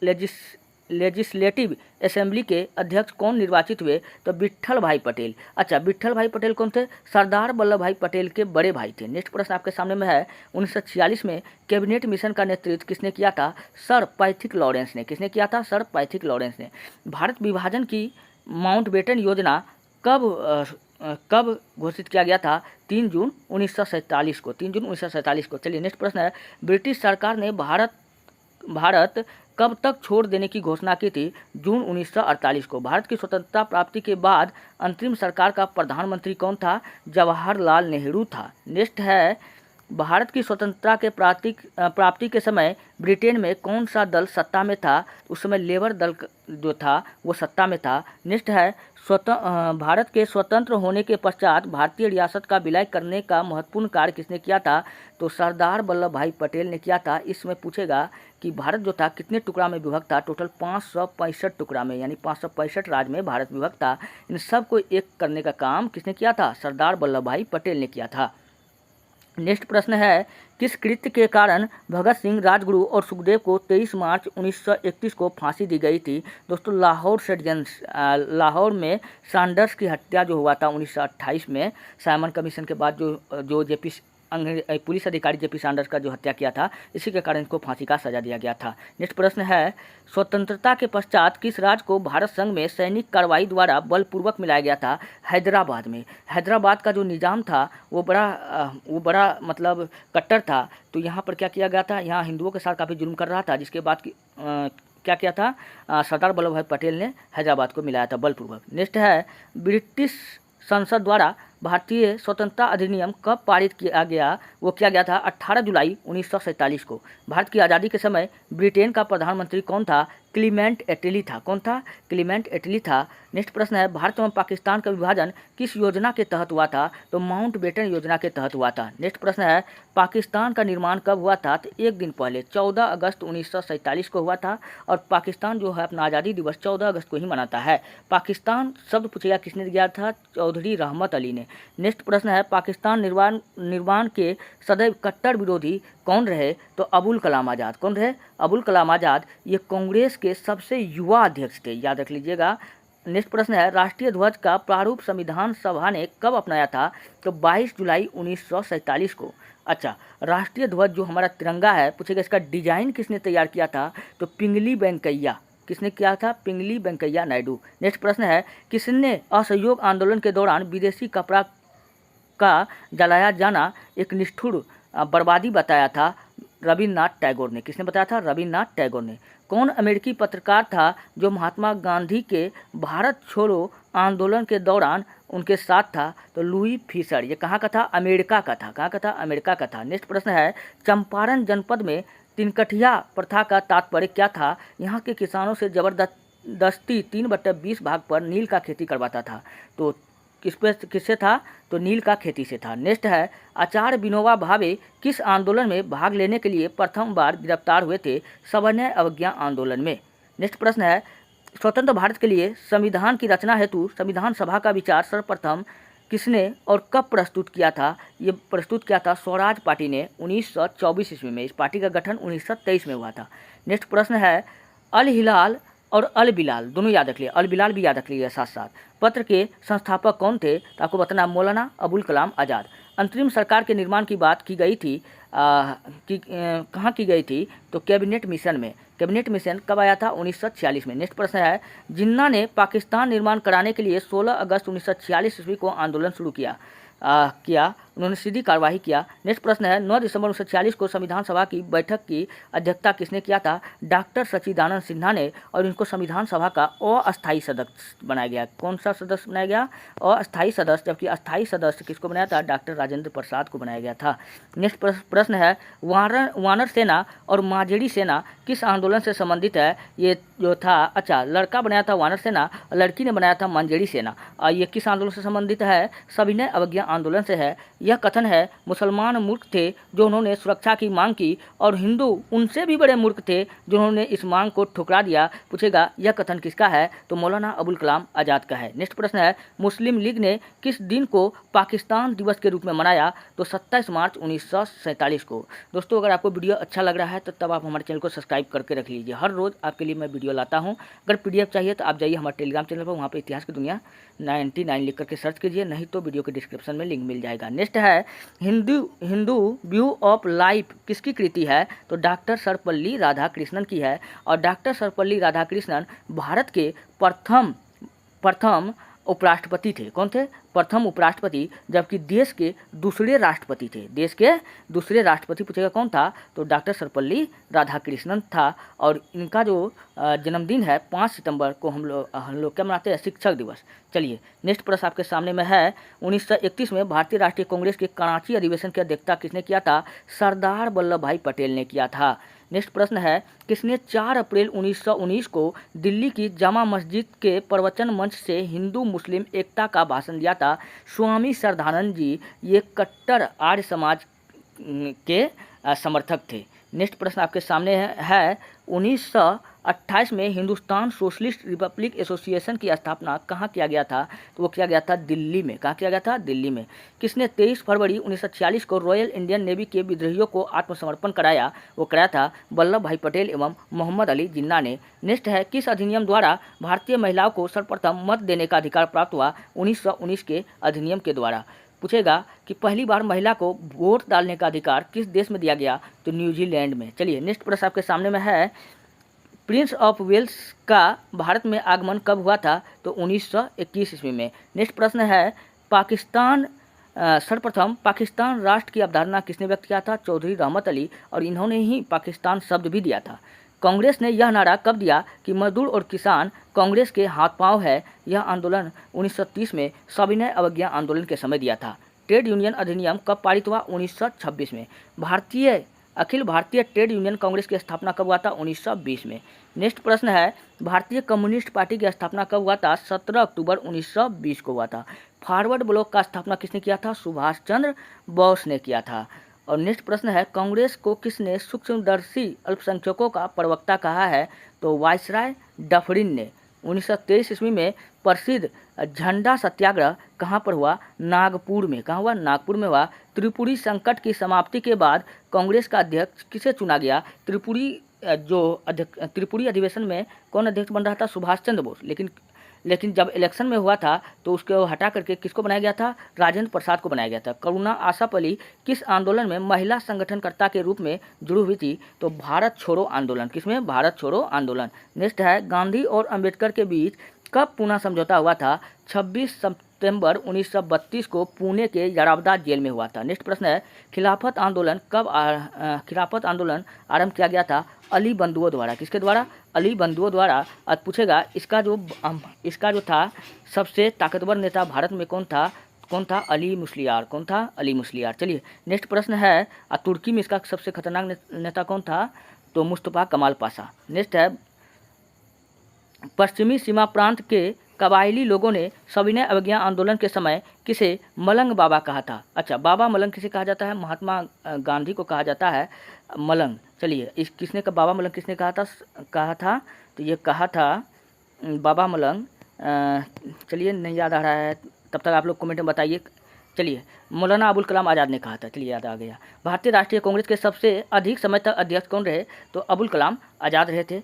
लेजिस्लेटिव असेंबली के अध्यक्ष कौन निर्वाचित हुए? तो विट्ठल भाई पटेल। अच्छा, विट्ठल भाई पटेल कौन थे? सरदार वल्लभ भाई पटेल के बड़े भाई थे। नेक्स्ट प्रश्न आपके सामने में है, 1946 में कैबिनेट मिशन का नेतृत्व किसने किया था? सर पैथिक लॉरेंस ने। किसने किया था? सर पैथिक लॉरेंस ने। भारत विभाजन की माउंटबेटन योजना कब घोषित किया गया था? 3 जून 1947 को। 3 जून 1947 को। चलिए नेक्स्ट प्रश्न है, ब्रिटिश सरकार ने भारत कब तक छोड़ देने की घोषणा की थी? जून 1948 को। भारत की स्वतंत्रता प्राप्ति के बाद अंतरिम सरकार का प्रधानमंत्री कौन था? जवाहरलाल नेहरू था। नेक्स्ट है, भारत की स्वतंत्रता के प्राप्ति के समय ब्रिटेन में कौन सा दल सत्ता में था? उस समय लेबर दल जो था वो सत्ता में था। नेक्स्ट है, भारत के स्वतंत्र होने के पश्चात भारतीय रियासत का विलय करने का महत्वपूर्ण कार्य किसने किया था? तो सरदार वल्लभ भाई पटेल ने किया था। इसमें पूछेगा कि भारत जो था कितने टुकड़ा में विभक्त था? टोटल 565 टुकड़ा में, यानी 565 राज्य में भारत विभक्त था। इन सब को एक करने का काम किसने किया था? सरदार वल्लभ भाई पटेल ने किया था। नेक्स्ट प्रश्न है, किस कृत्य के कारण भगत सिंह, राजगुरु और सुखदेव को 23 मार्च 1931 को फांसी दी गई थी? दोस्तों लाहौर षड्यंत्र, लाहौर में सैंडर्स की हत्या जो हुआ था 1928 में, साइमन कमीशन के बाद जो जेपी पुलिस अधिकारी जेपी सैंडर्स का जो हत्या किया था, इसी के कारण इनको फांसी का सजा दिया गया था। नेक्स्ट प्रश्न है, स्वतंत्रता के पश्चात किस राज्य को भारत संघ में सैनिक कार्रवाई द्वारा बलपूर्वक मिलाया गया था? हैदराबाद में। हैदराबाद का जो निज़ाम था वो बड़ा मतलब कट्टर था, तो यहाँ पर क्या किया गया था? यहाँ हिंदुओं के साथ काफ़ी जुल्म कर रहा था, जिसके बाद क्या किया था? सरदार वल्लभ भाई पटेल ने हैदराबाद को मिलाया था बलपूर्वक। नेक्स्ट है, ब्रिटिश संसद द्वारा भारतीय स्वतंत्रता अधिनियम कब पारित किया गया? वो किया गया था 18 जुलाई 1947 को। भारत की आज़ादी के समय ब्रिटेन का प्रधानमंत्री कौन था? क्लीमेंट एटली था। कौन था? क्लीमेंट एटली था। नेक्स्ट प्रश्न है, भारत एवं पाकिस्तान का विभाजन किस योजना के तहत हुआ था? तो माउंटबेटन योजना के तहत हुआ था। नेक्स्ट प्रश्न है, पाकिस्तान का निर्माण कब हुआ था? तो एक दिन पहले 14 अगस्त 1947 को हुआ था और पाकिस्तान जो है अपना आज़ादी दिवस 14 अगस्त को ही मनाता है। पाकिस्तान शब्द पूछेगा किसने दिया था? चौधरी रहमत अली ने। नेक्स्ट प्रश्न है, पाकिस्तान निर्माण के सदैव कट्टर विरोधी कौन रहे? तो अबुल कलाम आज़ाद। कौन रहे? अबुल कलाम आज़ाद। ये कांग्रेस के सबसे युवा अध्यक्ष थे, याद रख लीजिएगा। नेक्स्ट प्रश्न है, राष्ट्रीय ध्वज का प्रारूप संविधान सभा ने कब अपनाया था? तो 22 जुलाई 1947 को। अच्छा, राष्ट्रीय ध्वज जो हमारा तिरंगा है, पूछेगा इसका डिजाइन किसने तैयार किया था? तो पिंगली वेंकैया। किसने किया था? पिंगली वेंकैया नायडू। नेक्स्ट प्रश्न है, किसने असहयोग आंदोलन के दौरान विदेशी कपड़ा का जलाया जाना एक निष्ठुर बर्बादी बताया था? रविन्द्रनाथ टैगोर ने। किसने बताया था? रविन्द्रनाथ टैगोर ने। कौन अमेरिकी पत्रकार था जो महात्मा गांधी के भारत छोड़ो आंदोलन के दौरान उनके साथ था? तो लुई फिशर। ये कहाँ का था? अमेरिका का था। कहाँ का था? अमेरिका का था। नेक्स्ट प्रश्न है, चंपारण जनपद में तिनकठिया प्रथा का तात्पर्य क्या था? यहाँ के किसानों से जबरदस्ती 3/20 भाग पर नील का खेती करवाता था। तो किससे था? तो नील का खेती से था। नेक्स्ट है, आचार्य विनोबा भावे किस आंदोलन में भाग लेने के लिए प्रथम बार गिरफ्तार हुए थे? सविनय अवज्ञा आंदोलन में। नेक्स्ट प्रश्न है, स्वतंत्र भारत के लिए संविधान की रचना हेतु संविधान सभा का विचार सर्वप्रथम किसने और कब प्रस्तुत किया था? ये प्रस्तुत किया था स्वराज पार्टी ने 1924 ईस्वी में। इस पार्टी का गठन 1923 में हुआ था। नेक्स्ट प्रश्न है, अल हिलाल और अल बिलाल दोनों याद रख लिए, अल बिलाल भी याद रख लीजिए साथ साथ। पत्र के संस्थापक कौन थे? तो आपको बताना, मौलाना अबुल कलाम आज़ाद। अंतरिम सरकार के निर्माण की बात की गई थी कहाँ की गई थी? तो कैबिनेट मिशन में। कैबिनेट मिशन कब आया था? 1946 में। नेक्स्ट प्रश्न है, जिन्ना ने पाकिस्तान निर्माण कराने के लिए 16 अगस्त 1946 ईस्वी को आंदोलन शुरू किया उन्होंने सीधी कार्यवाही किया। नेक्स्ट प्रश्न है, 9 दिसंबर 1946 को संविधान सभा की बैठक की अध्यक्षता किसने किया था? डॉक्टर सच्चिदानंद सिन्हा ने। और इनको संविधान सभा का अस्थायी सदस्य बनाया गया। कौन सा सदस्य बनाया गया? अस्थायी सदस्य। जबकि अस्थायी सदस्य किसको बनाया था? डॉक्टर राजेंद्र प्रसाद को बनाया गया था। नेक्स्ट प्रश्न है, वानर सेना और माजेड़ी सेना किस आंदोलन से संबंधित है? ये जो था, अच्छा, लड़का बनाया था वानर सेना, लड़की ने बनाया था मांजेड़ी सेना। और ये किस आंदोलन से संबंधित है? सविनय अवज्ञा आंदोलन से है। यह कथन है, मुसलमान मूर्ख थे जो उन्होंने सुरक्षा की मांग की और हिंदू उनसे भी बड़े मूर्ख थे जिन्होंने इस मांग को ठुकरा दिया। पूछेगा यह कथन किसका है? तो मौलाना अबुल कलाम आज़ाद का है। नेक्स्ट प्रश्न है, मुस्लिम लीग ने किस दिन को पाकिस्तान दिवस के रूप में मनाया? तो 27 मार्च 1947 को। दोस्तों, अगर आपको वीडियो अच्छा लग रहा है तो तब आप हमारे चैनल को सब्सक्राइब करके रख लीजिए। हर रोज़ आपके लिए मैं वीडियो लाता हूँ। अगर PDF चाहिए तो आप जाइए हमारे टेलीग्राम चैनल पर, वहाँ पर इतिहास की दुनिया 99 लिख करके सर्च कीजिए, नहीं तो वीडियो के डिस्क्रिप्शन में लिंक मिल जाएगा। नेक्स्ट है, हिंदू व्यू ऑफ लाइफ किसकी कृति है? तो डॉक्टर सर्वपल्ली राधाकृष्णन की है। और डॉक्टर सर्वपल्ली राधाकृष्णन भारत के प्रथम उपराष्ट्रपति थे। कौन थे? प्रथम उपराष्ट्रपति। जबकि देश के दूसरे राष्ट्रपति थे। देश के दूसरे राष्ट्रपति पूछेगा कौन था? तो डॉक्टर सर्वपल्ली राधाकृष्णन था। और इनका जो जन्मदिन है 5 सितंबर को हम लोग क्या मनाते हैं? शिक्षक दिवस। चलिए, नेक्स्ट प्रश्न आपके सामने में है, 1931 में भारतीय राष्ट्रीय कांग्रेस के कराची अधिवेशन की अध्यक्षता किसने किया था? सरदार वल्लभ भाई पटेल ने किया था। नेक्स्ट प्रश्न है, किसने 4 अप्रैल 1919 को दिल्ली की जामा मस्जिद के प्रवचन मंच से हिंदू मुस्लिम एकता का भाषण दिया था? स्वामी श्रद्धानंद जी। ये कट्टर आर्य समाज के समर्थक थे। नेक्स्ट प्रश्न आपके सामने है 1928 में हिंदुस्तान सोशलिस्ट रिपब्लिक एसोसिएशन की स्थापना कहाँ किया गया था? तो वो किया गया था दिल्ली में। कहाँ किया गया था? दिल्ली में। किसने 23 फरवरी 1946 को रॉयल इंडियन नेवी के विद्रोहियों को आत्मसमर्पण कराया? वो कराया था वल्लभ भाई पटेल एवं मोहम्मद अली जिन्ना ने। नेक्स्ट है, किस अधिनियम द्वारा भारतीय महिलाओं को सर्वप्रथम मत देने का अधिकार प्राप्त हुआ? 1919 के अधिनियम के द्वारा। पूछेगा कि पहली बार महिला को वोट डालने का अधिकार किस देश में दिया गया? तो न्यूजीलैंड में। चलिए, नेक्स्ट प्रश्न आपके सामने में है, प्रिंस ऑफ वेल्स का भारत में आगमन कब हुआ था? तो 1921 ईस्वी में। नेक्स्ट प्रश्न है, सर्वप्रथम पाकिस्तान राष्ट्र की अवधारणा किसने व्यक्त किया था? चौधरी रहमत अली। और इन्होंने ही पाकिस्तान शब्द भी दिया था। कांग्रेस ने यह नारा कब दिया कि मजदूर और किसान कांग्रेस के हाथ पांव है? यह आंदोलन 1930 में सविनय अवज्ञा आंदोलन के समय दिया था। ट्रेड यूनियन अधिनियम कब पारित हुआ? 1926 में। भारतीय अखिल भारतीय ट्रेड यूनियन कांग्रेस की स्थापना कब हुआ था? 1920 में। नेक्स्ट प्रश्न है, भारतीय कम्युनिस्ट पार्टी की स्थापना कब हुआ था? 17 अक्टूबर 1920 को हुआ था। फॉरवर्ड ब्लॉक का स्थापना किसने किया था? सुभाष चंद्र बोस ने किया था। और नेक्स्ट प्रश्न है, कांग्रेस को किसने सूक्ष्मदर्शी अल्पसंख्यकों का प्रवक्ता कहा है? तो वायसराय डफरिन ने। 1923 ईस्वी में प्रसिद्ध झंडा सत्याग्रह कहाँ पर हुआ? नागपुर में। कहाँ हुआ? नागपुर में हुआ। त्रिपुरी संकट की समाप्ति के बाद कांग्रेस का अध्यक्ष किसे चुना गया? त्रिपुरी अधिवेशन में कौन अध्यक्ष बन रहा था? सुभाष चंद्र बोस। लेकिन जब इलेक्शन में हुआ था तो उसको हटा करके किसको बनाया गया था? राजेंद्र प्रसाद को बनाया गया था। करुणा आसफ अली किस आंदोलन में महिला संगठनकर्ता के रूप में जुड़ी हुई थी? तो भारत छोड़ो आंदोलन। किसमें? भारत छोड़ो आंदोलन। नेक्स्ट है, गांधी और अंबेडकर के बीच कब पुनः समझौता हुआ था? 26 सितंबर 1932 को पुणे के यरावदा जेल में हुआ था। नेक्स्ट प्रश्न है, खिलाफत आंदोलन आरंभ किया गया था? अली बंधुओं द्वारा। किसके द्वारा? अली बंधुओं द्वारा। आज पूछेगा इसका जो था सबसे ताकतवर नेता भारत में कौन था? अली मुस्लियार। कौन था? अली मुस्लियार। चलिए नेक्स्ट प्रश्न है, तुर्की में इसका सबसे खतरनाक नेता कौन था? तो मुस्तफा कमाल पाशा। नेक्स्ट है, पश्चिमी सीमा प्रांत के कबायली लोगों ने सविनय अवज्ञा आंदोलन के समय किसे मलंग बाबा कहा था? अच्छा, बाबा मलंग किसे कहा जाता है? महात्मा गांधी को कहा जाता है मलंग। चलिए बाबा मलंग किसने कहा था? तो ये कहा था बाबा मलंग। चलिए नहीं याद आ रहा है, तब तक आप लोग कमेंट में बताइए। चलिए, मौलाना अबुल कलाम आज़ाद ने कहा था। चलिए याद आ गया। भारतीय राष्ट्रीय कांग्रेस के सबसे अधिक समय तक अध्यक्ष कौन रहे? तो अबुल कलाम आज़ाद रहे थे।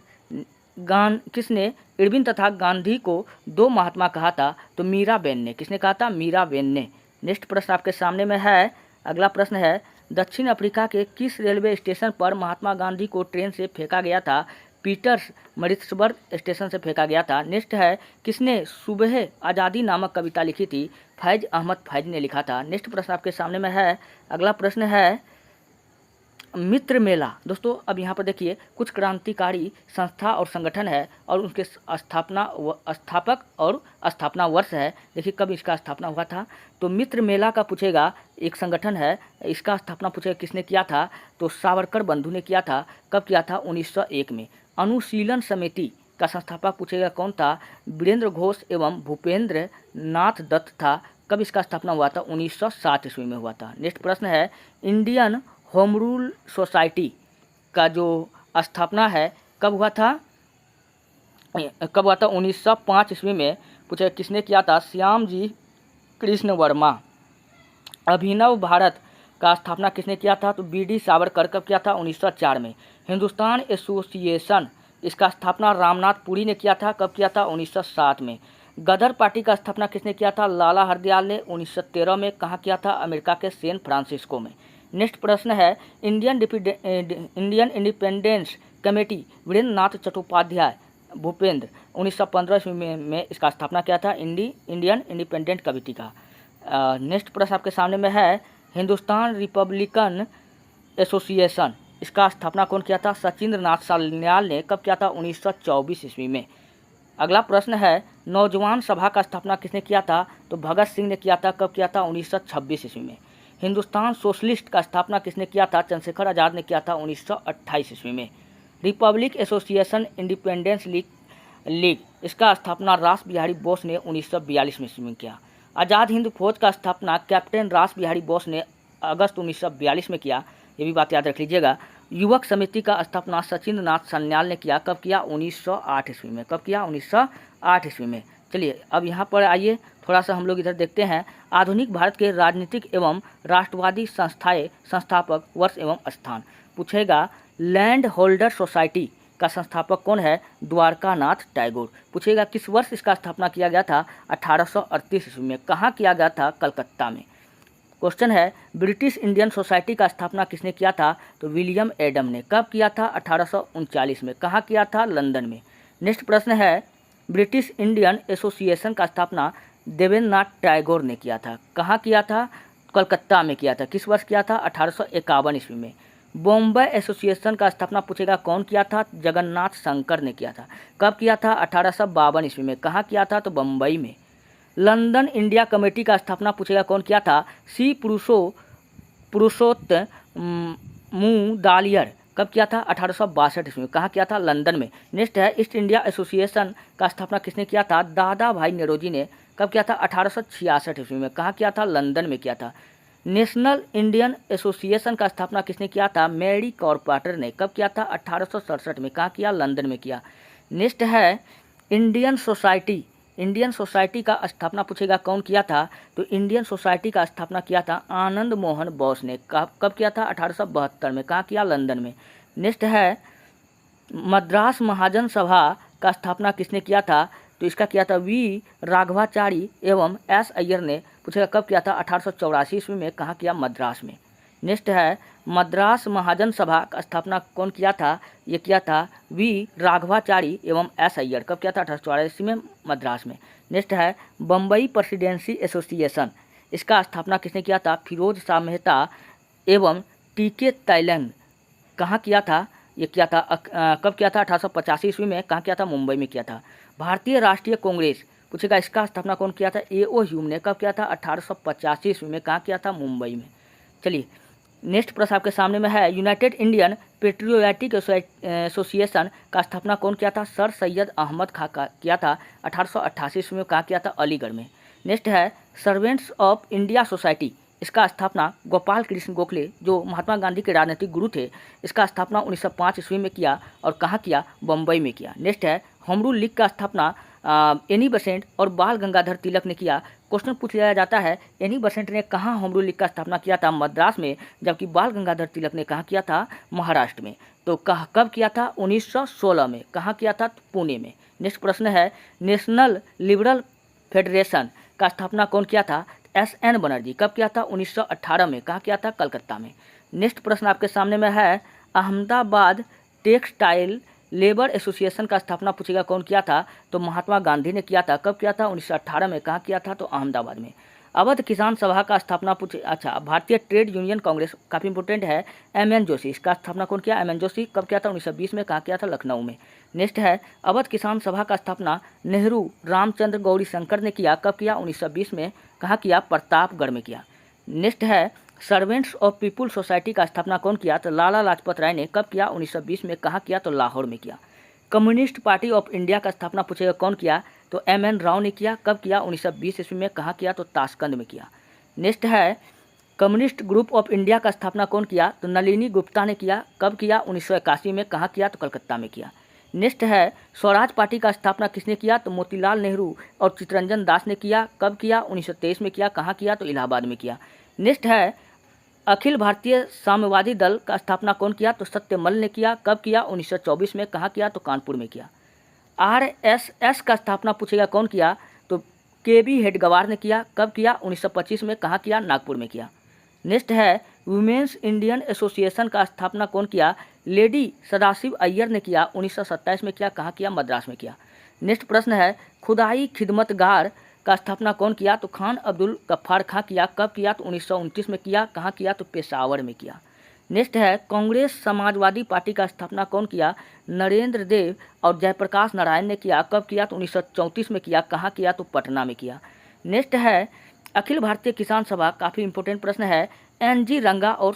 किसने इरविन तथा गांधी को दो महात्मा कहा था? तो मीराबेन ने। किसने कहा था? मीराबेन ने। नेक्स्ट प्रश्न आपके सामने में है। अगला प्रश्न है, दक्षिण अफ्रीका के किस रेलवे स्टेशन पर महात्मा गांधी को ट्रेन से फेंका गया था? पीटर्स मरित्सबर्ग स्टेशन से फेंका गया था। नेक्स्ट है, किसने सुबह आज़ादी नामक कविता लिखी थी? फैज अहमद फैज ने लिखा था। नेक्स्ट प्रश्न आपके सामने में है। अगला प्रश्न है, मित्र मेला। दोस्तों अब यहाँ पर देखिए, कुछ क्रांतिकारी संस्था और संगठन है और उनके स्थापक और स्थापना वर्ष है। देखिए कब इसका स्थापना हुआ था? तो मित्र मेला का पूछेगा, एक संगठन है, इसका स्थापना पूछेगा किसने किया था? तो सावरकर बंधु ने किया था। कब किया था? 1901 में। अनुशीलन समिति का संस्थापक पूछेगा कौन था? वीरेंद्र घोष एवं भूपेंद्र नाथ दत्त था। कब इसका स्थापना हुआ था? 1907 ईस्वी में हुआ था। नेक्स्ट प्रश्न है, इंडियन होम रूल सोसाइटी का जो स्थापना है कब हुआ था? 1905 ईस्वी में। पूछे किसने किया था? श्याम जी कृष्ण वर्मा। अभिनव भारत का स्थापना किसने किया था? तो बी.डी. सावरकर। कब किया था? 1904 में। हिंदुस्तान एसोसिएशन, इसका स्थापना रामनाथ पुरी ने किया था। कब किया था? 1907 में। गदर पार्टी का स्थापना किसने किया था? लाला हरदयाल ने। 1913 में। कहाँ किया था? अमेरिका के सैन फ्रांसिस्को में। नेक्स्ट प्रश्न है, इंडियन इंडिपेंडेंस कमेटी वीरेंद्र नाथ चट्टोपाध्याय भूपेंद्र 1915 ईस्वी में इसका स्थापना किया था, इंडियन इंडिपेंडेंट कमेटी का। नेक्स्ट प्रश्न आपके सामने में है, हिंदुस्तान रिपब्लिकन एसोसिएशन, इसका स्थापना कौन किया था? सचिंद्र नाथ सान्याल ने। कब किया था? 1924 ईस्वी में। अगला प्रश्न है, नौजवान सभा का स्थापना किसने किया था? तो भगत सिंह ने किया था। कब किया था? 1926 ईस्वी में। हिंदुस्तान सोशलिस्ट का स्थापना किसने किया था? चंद्रशेखर आज़ाद ने किया था 1928 ईस्वी में। रिपब्लिक एसोसिएशन इंडिपेंडेंस लीग, इसका स्थापना रास बिहारी बोस ने 1942 ईस्वी में किया। आज़ाद हिंद फौज का स्थापना कैप्टन रास बिहारी बोस ने अगस्त 1942 में किया, ये भी बात याद रख लीजिएगा। युवक समिति का स्थापना सचिंद्र नाथ सान्याल ने किया। कब किया? 1908 ईस्वी में। कब किया? 1908 ईस्वी में। चलिए अब यहाँ पर आइए, थोड़ा सा हम लोग इधर देखते हैं। आधुनिक भारत के राजनीतिक एवं राष्ट्रवादी संस्थापक वर्ष एवं स्थान पूछेगा। लैंड होल्डर सोसाइटी का संस्थापक कौन है? द्वारका नाथ टैगोर। पूछेगा किस वर्ष इसका स्थापना किया गया था? 1838 ईस्वी में। कहाँ किया गया था? कलकत्ता में। क्वेश्चन है, ब्रिटिश इंडियन सोसाइटी का स्थापना किसने किया था? तो विलियम एडम ने। कब किया था? 1839 में। कहाँ किया था? लंदन में। नेक्स्ट प्रश्न है, ब्रिटिश इंडियन एसोसिएशन का स्थापना देवेंद्रनाथ टैगोर ने किया था। कहाँ किया था? कलकत्ता में किया था। किस वर्ष किया था? 1851 ईस्वी में। बॉम्बे एसोसिएशन का स्थापना पूछेगा कौन किया था? जगन्नाथ शंकर ने किया था। कब किया था? 1852 ईस्वी में। कहाँ किया था? तो बम्बई में। लंदन इंडिया कमेटी का स्थापना पूछेगा कौन किया था? सी पुरुषोत्तम मूडालियर कब किया था? 1862 ईस्वी में। कहाँ किया था? लंदन में। नेक्स्ट है ईस्ट इंडिया एसोसिएशन का स्थापना किसने किया था? दादा भाई नेरोजी ने। कब किया था? 1866 ईस्वी में। कहाँ किया था? लंदन में किया था। नेशनल इंडियन एसोसिएशन का स्थापना किसने किया था? मैरी कॉर्पोरेटर ने। कब किया था? 1867 में। कहाँ किया? लंदन में किया। नेक्स्ट है इंडियन सोसाइटी। इंडियन सोसाइटी का स्थापना पूछेगा कौन किया था? तो इंडियन सोसाइटी का स्थापना किया था आनंद मोहन बोस ने। कब किया था? 1872 में। कहाँ किया? लंदन में। नेक्स्ट है मद्रास महाजन सभा का स्थापना किसने किया था? तो इसका किया था वी राघवाचारी एवं एस अय्यर ने। पूछेगा कब किया था? 1884 ईस्वी में। कहाँ किया? मद्रास में। नेक्स्ट है मद्रास महाजन सभा का स्थापना कौन किया था? ये किया था वी राघवाचारी एवं एस अय्यर। कब किया था? 1884 में, मद्रास में। नेक्स्ट है बम्बई प्रेसिडेंसी एसोसिएशन। इसका स्थापना किसने किया था? फिरोज शाह मेहता एवं टीके तैलंग। कहाँ किया था? ये किया था कब किया था? 1885 ईस्वी में। कहाँ किया था? मुंबई में किया था। भारतीय राष्ट्रीय कांग्रेस पूछेगा इसका स्थापना कौन किया था? ए.ओ. ह्यूम ने। कब किया था? 1885 ईस्वी में। कहाँ किया था? मुंबई में। चलिए नेक्स्ट प्रश्न आपके सामने में है यूनाइटेड इंडियन पेट्रियोटिक एसोसिएशन का स्थापना कौन किया था? सर सैयद अहमद खां का किया था 1888 ईस्वी में। कहाँ किया था? अलीगढ़ में। नेक्स्ट है सर्वेंट्स ऑफ इंडिया सोसाइटी। इसका स्थापना गोपाल कृष्ण गोखले जो महात्मा गांधी के राजनीतिक गुरु थे, इसका स्थापना 1905 ईस्वी में किया। और कहाँ किया? बम्बई में किया। नेक्स्ट है होम रूल लीग का स्थापना एनी बेसेंट और बाल गंगाधर तिलक ने किया। क्वेश्चन पूछ लिया जाता है एनी बेसेंट ने कहाँ होम रूल लीग का स्थापना किया था? मद्रास में। जबकि बाल गंगाधर तिलक ने कहाँ किया था? महाराष्ट्र में। तो कब किया था? 1916 में। कहाँ किया था? पुणे में। नेक्स्ट प्रश्न है नेशनल लिबरल फेडरेशन का स्थापना कौन किया था? एस.एन. बनर्जी। कब किया था? 1918 में। कहाँ किया था? कलकत्ता में। नेक्स्ट प्रश्न आपके सामने में है अहमदाबाद टेक्सटाइल लेबर एसोसिएशन का स्थापना पूछेगा कौन किया था? तो महात्मा गांधी ने किया था। कब किया था? 1918 में। कहाँ किया था? तो अहमदाबाद में। अवध किसान सभा का स्थापना भारतीय ट्रेड यूनियन कांग्रेस काफ़ी इंपोर्टेंट है एम.एन. जोशी। इसका स्थापना कौन किया? एम.एन. जोशी। कब किया था? 1920 में। कहाँ किया था? लखनऊ में। नेक्स्ट है अवध किसान सभा का स्थापना नेहरू रामचंद्र गौरी शंकर ने किया। कब किया? 1920 में। कहाँ किया? प्रतापगढ़ में किया। नेक्स्ट है सर्वेंट्स ऑफ पीपुल सोसाइटी का स्थापना कौन किया? तो लाला लाजपत राय ने। कब किया? 1920 में। कहाँ किया? तो लाहौर में किया। कम्युनिस्ट पार्टी ऑफ इंडिया का स्थापना पूछेगा कौन किया? तो एम.एन. राव ने किया। कब किया? 1920 ईस्वी में। कहाँ किया? तो ताशकंद में किया। नेक्स्ट है कम्युनिस्ट ग्रुप ऑफ इंडिया का स्थापना कौन किया? तो नलिनी गुप्ता ने किया। कब किया? 1981 में। कहाँ किया? तो कलकत्ता में किया। नेक्स्ट है स्वराज पार्टी का स्थापना किसने किया? तो मोतीलाल नेहरू और चित्तरंजन दास ने किया। कब किया? 1923 में किया। कहाँ किया? तो इलाहाबाद में किया। नेक्स्ट है अखिल भारतीय साम्यवादी दल का स्थापना कौन किया? तो सत्यमल ने किया। कब किया? 1924 में। कहाँ किया? तो कानपुर में किया। आरएसएस का स्थापना पूछेगा कौन किया? तो के.बी. हेडगवार ने किया। कब किया? 1925 में। कहाँ किया? नागपुर में किया। नेक्स्ट है वुमेन्स इंडियन एसोसिएशन का स्थापना कौन किया? लेडी सदाशिव अय्यर ने किया। 1927 में किया। कहाँ किया? मद्रास में किया। नेक्स्ट प्रश्न है खुदाई खिदमतगार का स्थापना कौन किया? तो खान अब्दुल गफ्फार खां किया। कब किया? तो 1929 में किया। कहाँ किया? तो पेशावर में किया। नेक्स्ट है कांग्रेस समाजवादी पार्टी का स्थापना कौन किया? नरेंद्र देव और जयप्रकाश नारायण ने किया। कब किया? तो 1934 में किया। कहाँ किया? तो पटना में किया। नेक्स्ट है अखिल भारतीय किसान सभा काफ़ी इंपोर्टेंट प्रश्न है एन.जी. रंगा और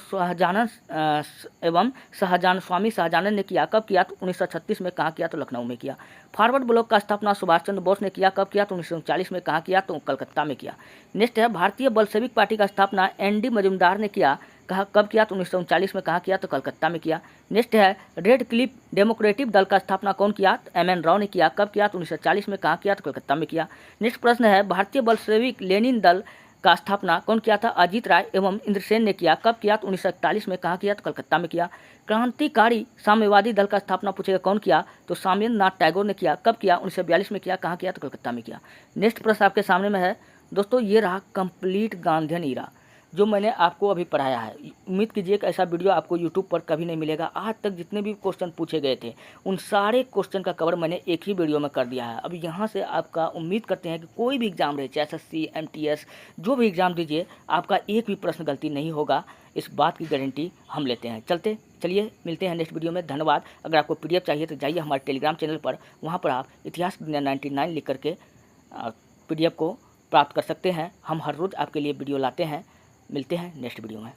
स्वामी शाहजानन ने किया। कब किया? तो 1936 में। कहाँ किया? तो लखनऊ में किया। फॉरवर्ड ब्लॉक का स्थापना सुभाष चंद्र बोस ने किया। कब किया? तो 1939 में। कहाँ किया? तो कलकत्ता में किया। नेक्स्ट है भारतीय बल्शेविक पार्टी का स्थापना एन.डी. मजूमदार ने किया। कब किया? तो 1939 में। कहाँ किया? तो कलकत्ता में किया। नेक्स्ट है रेड क्लिफ डेमोक्रेटिक दल का स्थापना कौन किया? तो एम.एन. राव ने किया। कब किया? तो 1940 में। कहाँ किया? तो कलकत्ता में किया। नेक्स्ट प्रश्न है भारतीय बल्शेविक लेनिन दल का स्थापना कौन किया था? अजीत राय एवं इंद्रसेन ने किया। कब किया? तो 1941 में। कहाँ किया? तो कलकत्ता में किया। क्रांतिकारी साम्यवादी दल का स्थापना पूछेगा कौन किया? तो साम्येंद्र नाथ टैगोर ने किया। कब किया? 1942 में किया। कहाँ किया? तो कलकत्ता में किया। नेक्स्ट प्रश्न आपके सामने में है दोस्तों, ये रहा कंप्लीट गांधीयन ईरा जो मैंने आपको अभी पढ़ाया है। उम्मीद कीजिए कि ऐसा वीडियो आपको यूट्यूब पर कभी नहीं मिलेगा। आज तक जितने भी क्वेश्चन पूछे गए थे उन सारे क्वेश्चन का कवर मैंने एक ही वीडियो में कर दिया है। अब यहाँ से आपका उम्मीद करते हैं कि कोई भी एग्ज़ाम रहे, चाहे SSC, MTS, जो भी एग्ज़ाम दीजिए, आपका एक भी प्रश्न गलती नहीं होगा। इस बात की गारंटी हम लेते हैं। चलिए मिलते हैं नेक्स्ट वीडियो में। धन्यवाद। अगर आपको PDF चाहिए तो जाइए हमारे टेलीग्राम चैनल पर, वहाँ पर आप इतिहास दुनिया 99 लिख करके PDF को प्राप्त कर सकते हैं। हम हर रोज़ आपके लिए वीडियो लाते हैं। मिलते हैं नेक्स्ट वीडियो में।